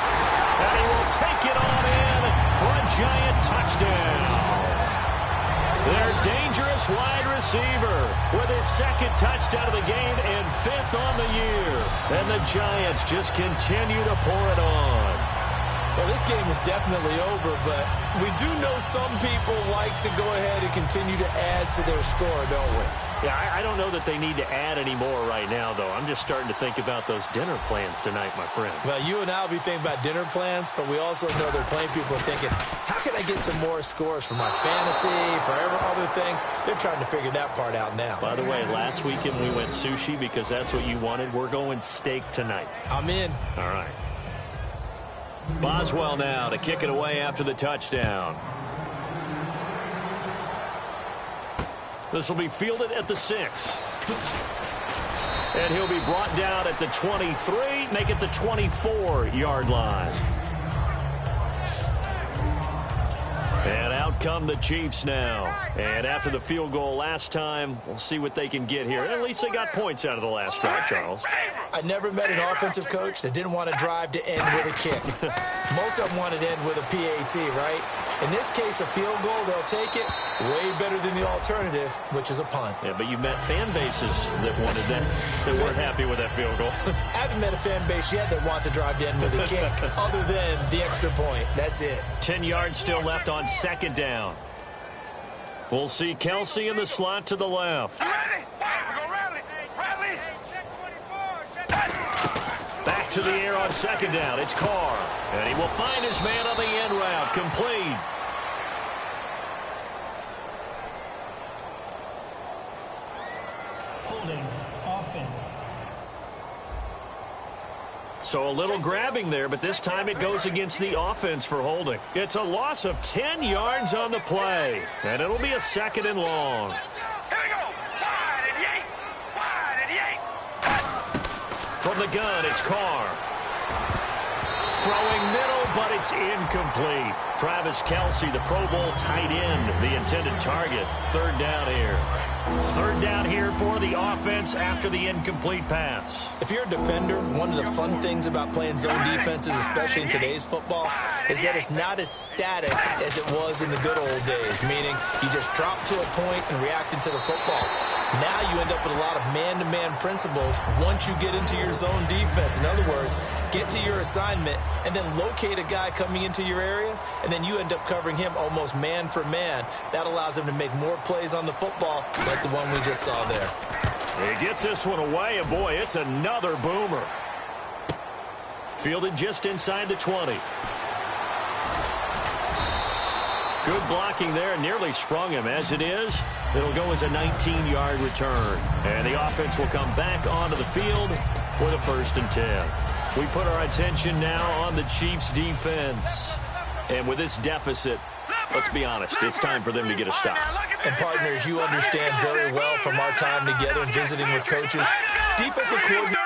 And he will take it on in for a Giant touchdown. Their dangerous wide receiver with his 2nd touchdown of the game and 5th on the year. And the Giants just continue to pour it on. Well, this game is definitely over, but we do know some people like to go ahead and continue to add to their score, don't we? Yeah, I don't know that they need to add any more right now, though. I'm just starting to think about those dinner plans tonight, my friend. Well, you and I will be thinking about dinner plans, but we also know there are plenty of people thinking, how can I get some more scores for my fantasy, for other things? They're trying to figure that part out now. By the way, last weekend we went sushi because that's what you wanted. We're going steak tonight. I'm in. All right. Boswell now to kick it away after the touchdown. This will be fielded at the 6. And he'll be brought down at the 23, make it the 24-yard line. And out come the Chiefs now. And after the field goal last time, we'll see what they can get here. At least they got points out of the last drive, Charles. I never met an offensive coach that didn't want to drive to end with a kick. Most of them wanted to end with a PAT, right? In this case, a field goal, they'll take it. Way better than the alternative, which is a punt. Yeah, but you've met fan bases that wanted that, that weren't happy with that field goal. I haven't met a fan base yet that wants to drive in with a kick other than the extra point. That's it. 10 yards still left on second down. We'll see Kelsey in the slot to the left. Ready? We're going rally. Rally. Back to the air on second down. It's Carr. And he will find his man on the end route. Complete. Holding. Offense. So a little grabbing there, but this time it goes against the offense for holding. It's a loss of 10 yards on the play. And it'll be a second and long. Here we go. Wide and yank. Wide and yank. From the gun, it's Carr. Throwing middle, but it's incomplete. Travis Kelsey, the Pro Bowl tight end, the intended target. Third down here. Third down here for the offense after the incomplete pass. If you're a defender, one of the fun things about playing zone defenses, especially in today's football, is that it's not as static as it was in the good old days, meaning you just dropped to a point and reacted to the football. Now you end up with a lot of man-to-man principles once you get into your zone defense. In other words, get to your assignment and then locate a guy coming into your area, and then you end up covering him almost man for man. That allows him to make more plays on the football like the one we just saw there. He gets this one away, and boy, it's another boomer. Fielded just inside the 20. Good blocking there, nearly sprung him. As it is, it'll go as a 19-yard return. And the offense will come back onto the field with a 1st and 10. We put our attention now on the Chiefs' defense. And with this deficit, let's be honest, it's time for them to get a stop. And partners, you understand very well from our time together and visiting with coaches, defensive coordinator.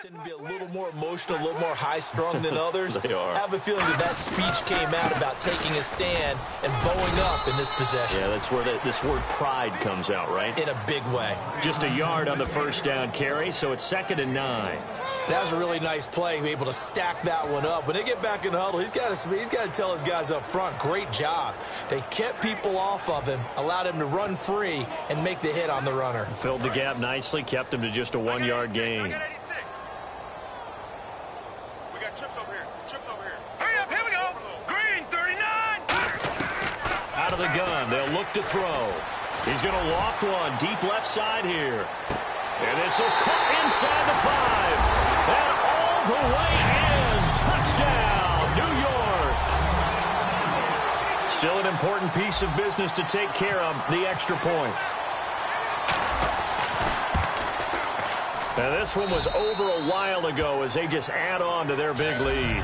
Tend to be a little more emotional, a little more high-strung than others. They are. I have a feeling that speech came out about taking a stand and bowing up in this possession. Yeah, that's where this word pride comes out, right? In a big way. Just a yard on the first down carry, so it's 2nd and 9. That was a really nice play, able to stack that one up. When they get back in the huddle, he's got to tell his guys up front, great job. They kept people off of him, allowed him to run free and make the hit on the runner. Filled the gap nicely, kept him to just a 1-yard gain. Out of the gun, they'll look to throw. He's going to loft one deep left side here. And this is caught inside the 5. And all the way in. Touchdown, New York. Still an important piece of business to take care of, the extra point. Now this one was over a while ago as they just add on to their big lead.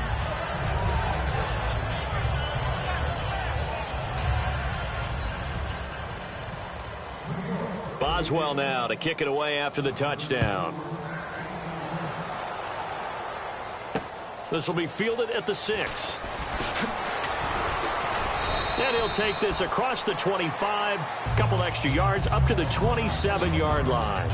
Boswell now to kick it away after the touchdown. This will be fielded at the 6. And he'll take this across the 25, a couple extra yards up to the 27-yard line.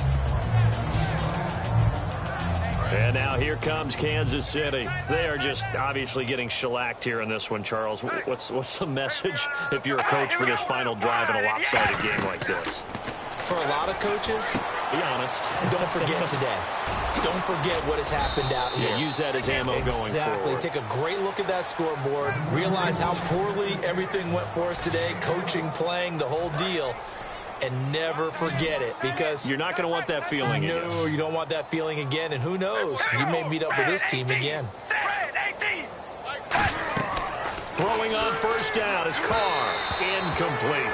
And now here comes Kansas City. They are just obviously getting shellacked here in this one, Charles. What's the message if you're a coach for this final drive in a lopsided game like this? For a lot of coaches, be honest. Don't forget today. Don't forget what has happened out here. Yeah, use that as ammo going forward. Exactly. Take a great look at that scoreboard. Realize how poorly everything went for us today. Coaching, playing, the whole deal. And never forget it, because you're not going to want that feeling again. No, you don't want that feeling again. And who knows? You may meet up with this team again. Throwing on first down is Carr. Incomplete.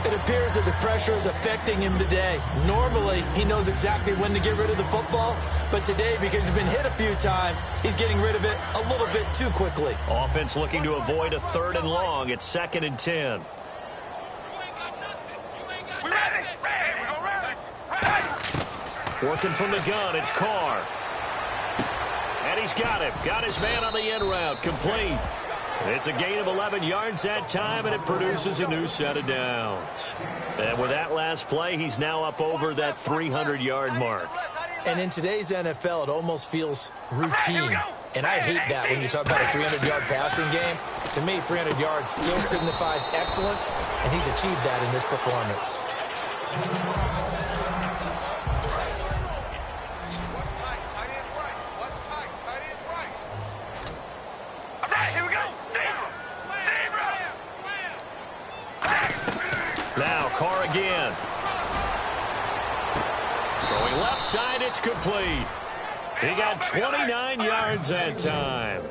It appears that the pressure is affecting him today. Normally, he knows exactly when to get rid of the football, but today, because he's been hit a few times, he's getting rid of it a little bit too quickly. Offense looking to avoid a 3rd and long. It's 2nd and 10. Working from the gun, it's Carr. And he's got him. Got his man on the end route. Complete. It's a gain of 11 yards that time, and it produces a new set of downs. And with that last play, he's now up over that 300-yard mark. And in today's NFL, it almost feels routine. And I hate that when you talk about a 300-yard passing game. To me, 300 yards still signifies excellence, and he's achieved that in this performance. Now Carr again. Throwing left side, it's complete. He got 29 yards that time.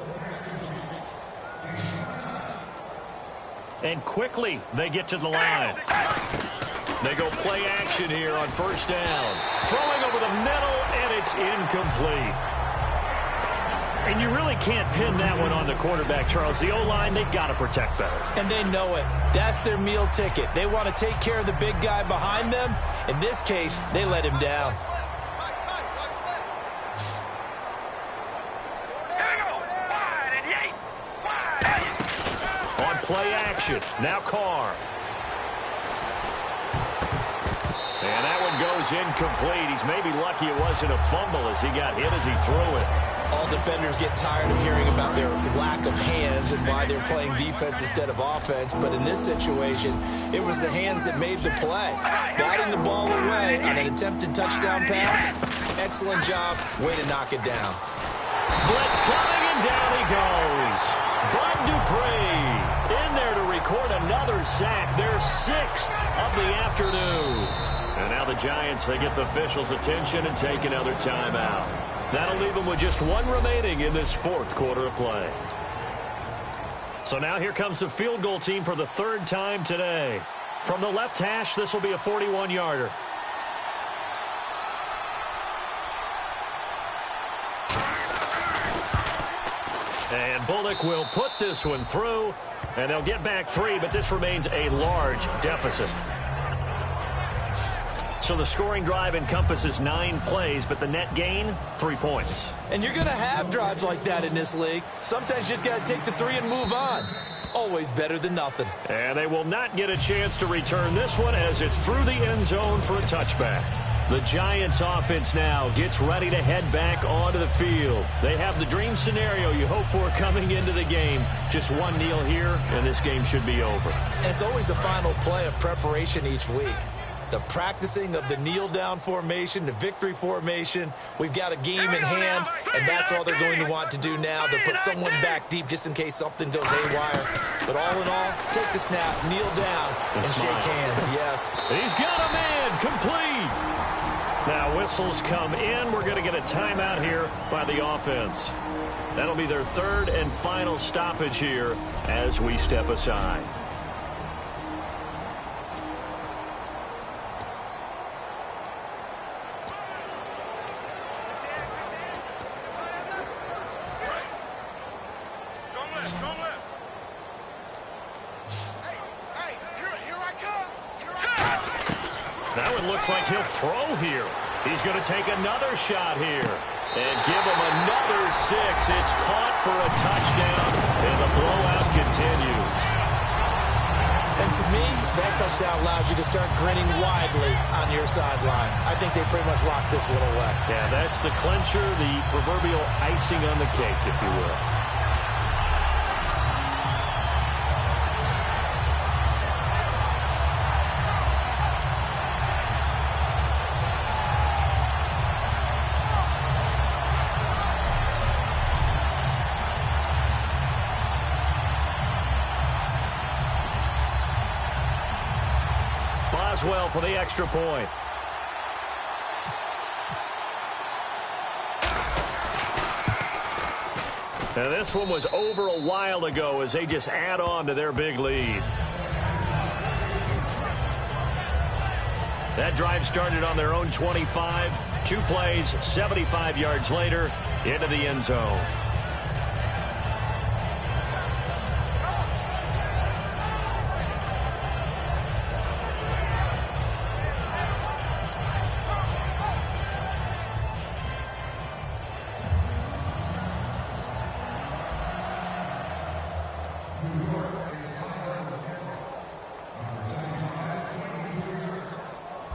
And quickly they get to the line. They go play action here on first down. Throwing over the middle, and it's incomplete. And you really can't pin that one on the quarterback, Charles. The O-line, they've got to protect better. And they know it. That's their meal ticket. They want to take care of the big guy behind them. In this case, they let him down. On play action, now Carr. And that one goes incomplete. He's maybe lucky it wasn't a fumble as he got hit as he threw it. All defenders get tired of hearing about their lack of hands and why they're playing defense instead of offense. But in this situation, it was the hands that made the play. Batting the ball away on an attempted touchdown pass. Excellent job. Way to knock it down. Blitz coming, and down he goes. Bud Dupree in there to record another sack. Their 6th of the afternoon. And now the Giants, they get the officials' attention and take another timeout. That'll leave them with just 1 remaining in this 4th quarter of play. So now here comes the field goal team for the 3rd time today. From the left hash, this will be a 41-yarder. And Bullock will put this one through, and they'll get back 3, but this remains a large deficit. So the scoring drive encompasses 9 plays, but the net gain, 3 points. And you're going to have drives like that in this league. Sometimes you just got to take the 3 and move on. Always better than nothing. And they will not get a chance to return this one as it's through the end zone for a touchback. The Giants offense now gets ready to head back onto the field. They have the dream scenario you hope for coming into the game. Just 1 kneel here, and this game should be over. And it's always the final play of preparation each week. The practicing of the kneel-down formation, the victory formation. We've got a game in hand, and that's all they're going to want to do now. They'll put someone back deep just in case something goes haywire. But all in all, take the snap, kneel down, and shake hands. Yes. He's got a man complete. Now whistles come in. We're going to get a timeout here by the offense. That'll be their 3rd and final stoppage here as we step aside. That one looks like he'll throw here. He's going to take another shot here and give him another 6. It's caught for a touchdown, and the blowout continues. And to me, that touchdown allows you to start grinning widely on your sideline. I think they pretty much locked this one away. Yeah, that's the clincher, the proverbial icing on the cake, if you will. Boswell for the extra point. Now this one was over a while ago as they just add on to their big lead. That drive started on their own 25. 2 plays, 75 yards later, into the end zone.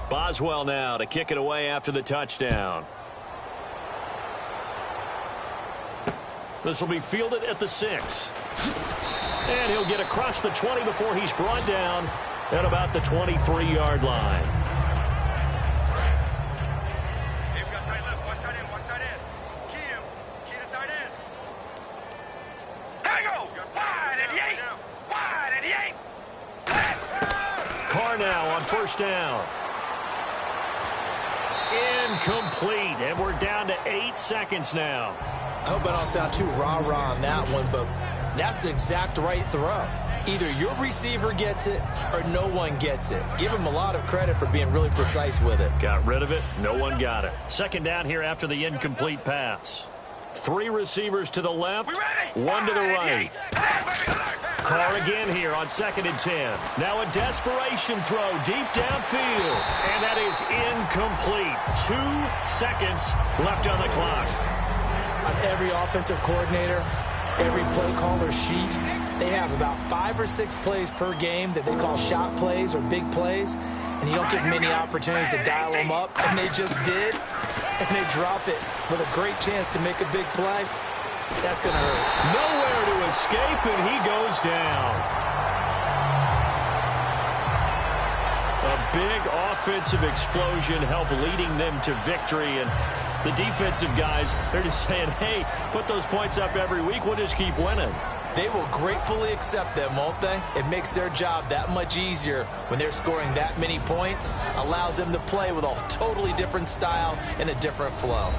Boswell now to kick it away after the touchdown. This will be fielded at the 6. And he'll get across the 20 before he's brought down at about the 23-yard line. They've got tight left. Watch tight end. Watch tight end. Key him. Key the tight end. There you go. Wide at the 8. Wide at the 8. Carr now on first down. Incomplete. And we're down to 8 seconds now. I hope I don't sound too rah-rah on that one, but that's the exact right throw. Either your receiver gets it or no one gets it. Give him a lot of credit for being really precise with it. Got rid of it. No one got it. Second down here after the incomplete pass. 3 receivers to the left, 1 to the right. Carr again here on 2nd and 10. Now a desperation throw deep downfield. And that is incomplete. 2 seconds left on the clock. On every offensive coordinator, every play caller sheet, they have about 5 or 6 plays per game that they call shot plays or big plays, and you don't get many opportunities to dial them up, and they just did, and they drop it with a great chance to make a big play. That's going to hurt. Nowhere to escape, and he goes down. A big offensive explosion helped leading them to victory, and the defensive guys, they're just saying, hey, put those points up every week. We'll just keep winning. They will gratefully accept them, won't they? It makes their job that much easier when they're scoring that many points. Allows them to play with a totally different style and a different flow.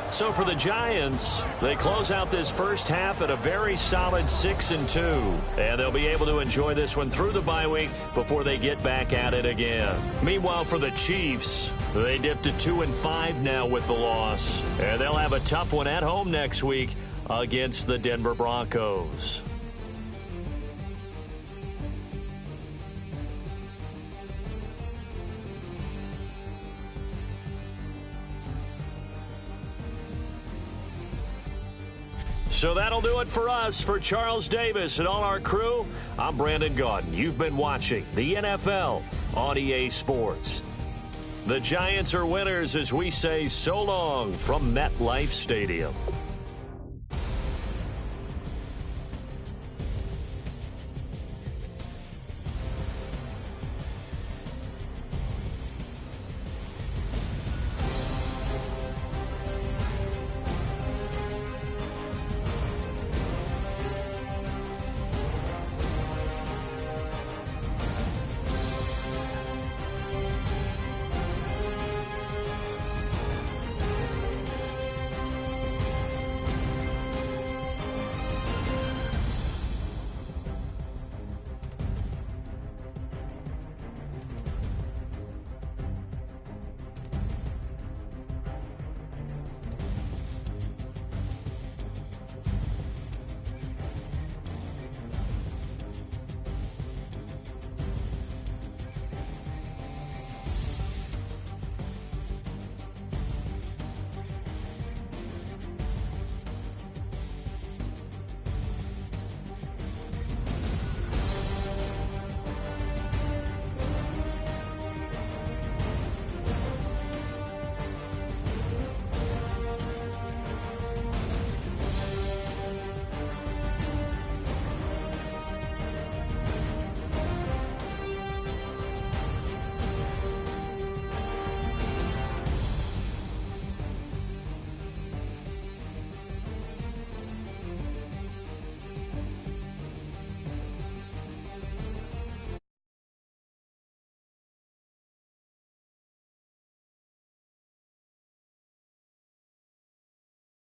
So for the Giants, they close out this first half at a very solid 6-2. And they'll be able to enjoy this one through the bye week before they get back at it again. Meanwhile, for the Chiefs, they dipped to 2-5 now with the loss. And they'll have a tough one at home next week against the Denver Broncos. So that'll do it for us. For Charles Davis and all our crew, I'm Brandon Gaudin. You've been watching the NFL on EA Sports. The Giants are winners as we say so long from MetLife Stadium.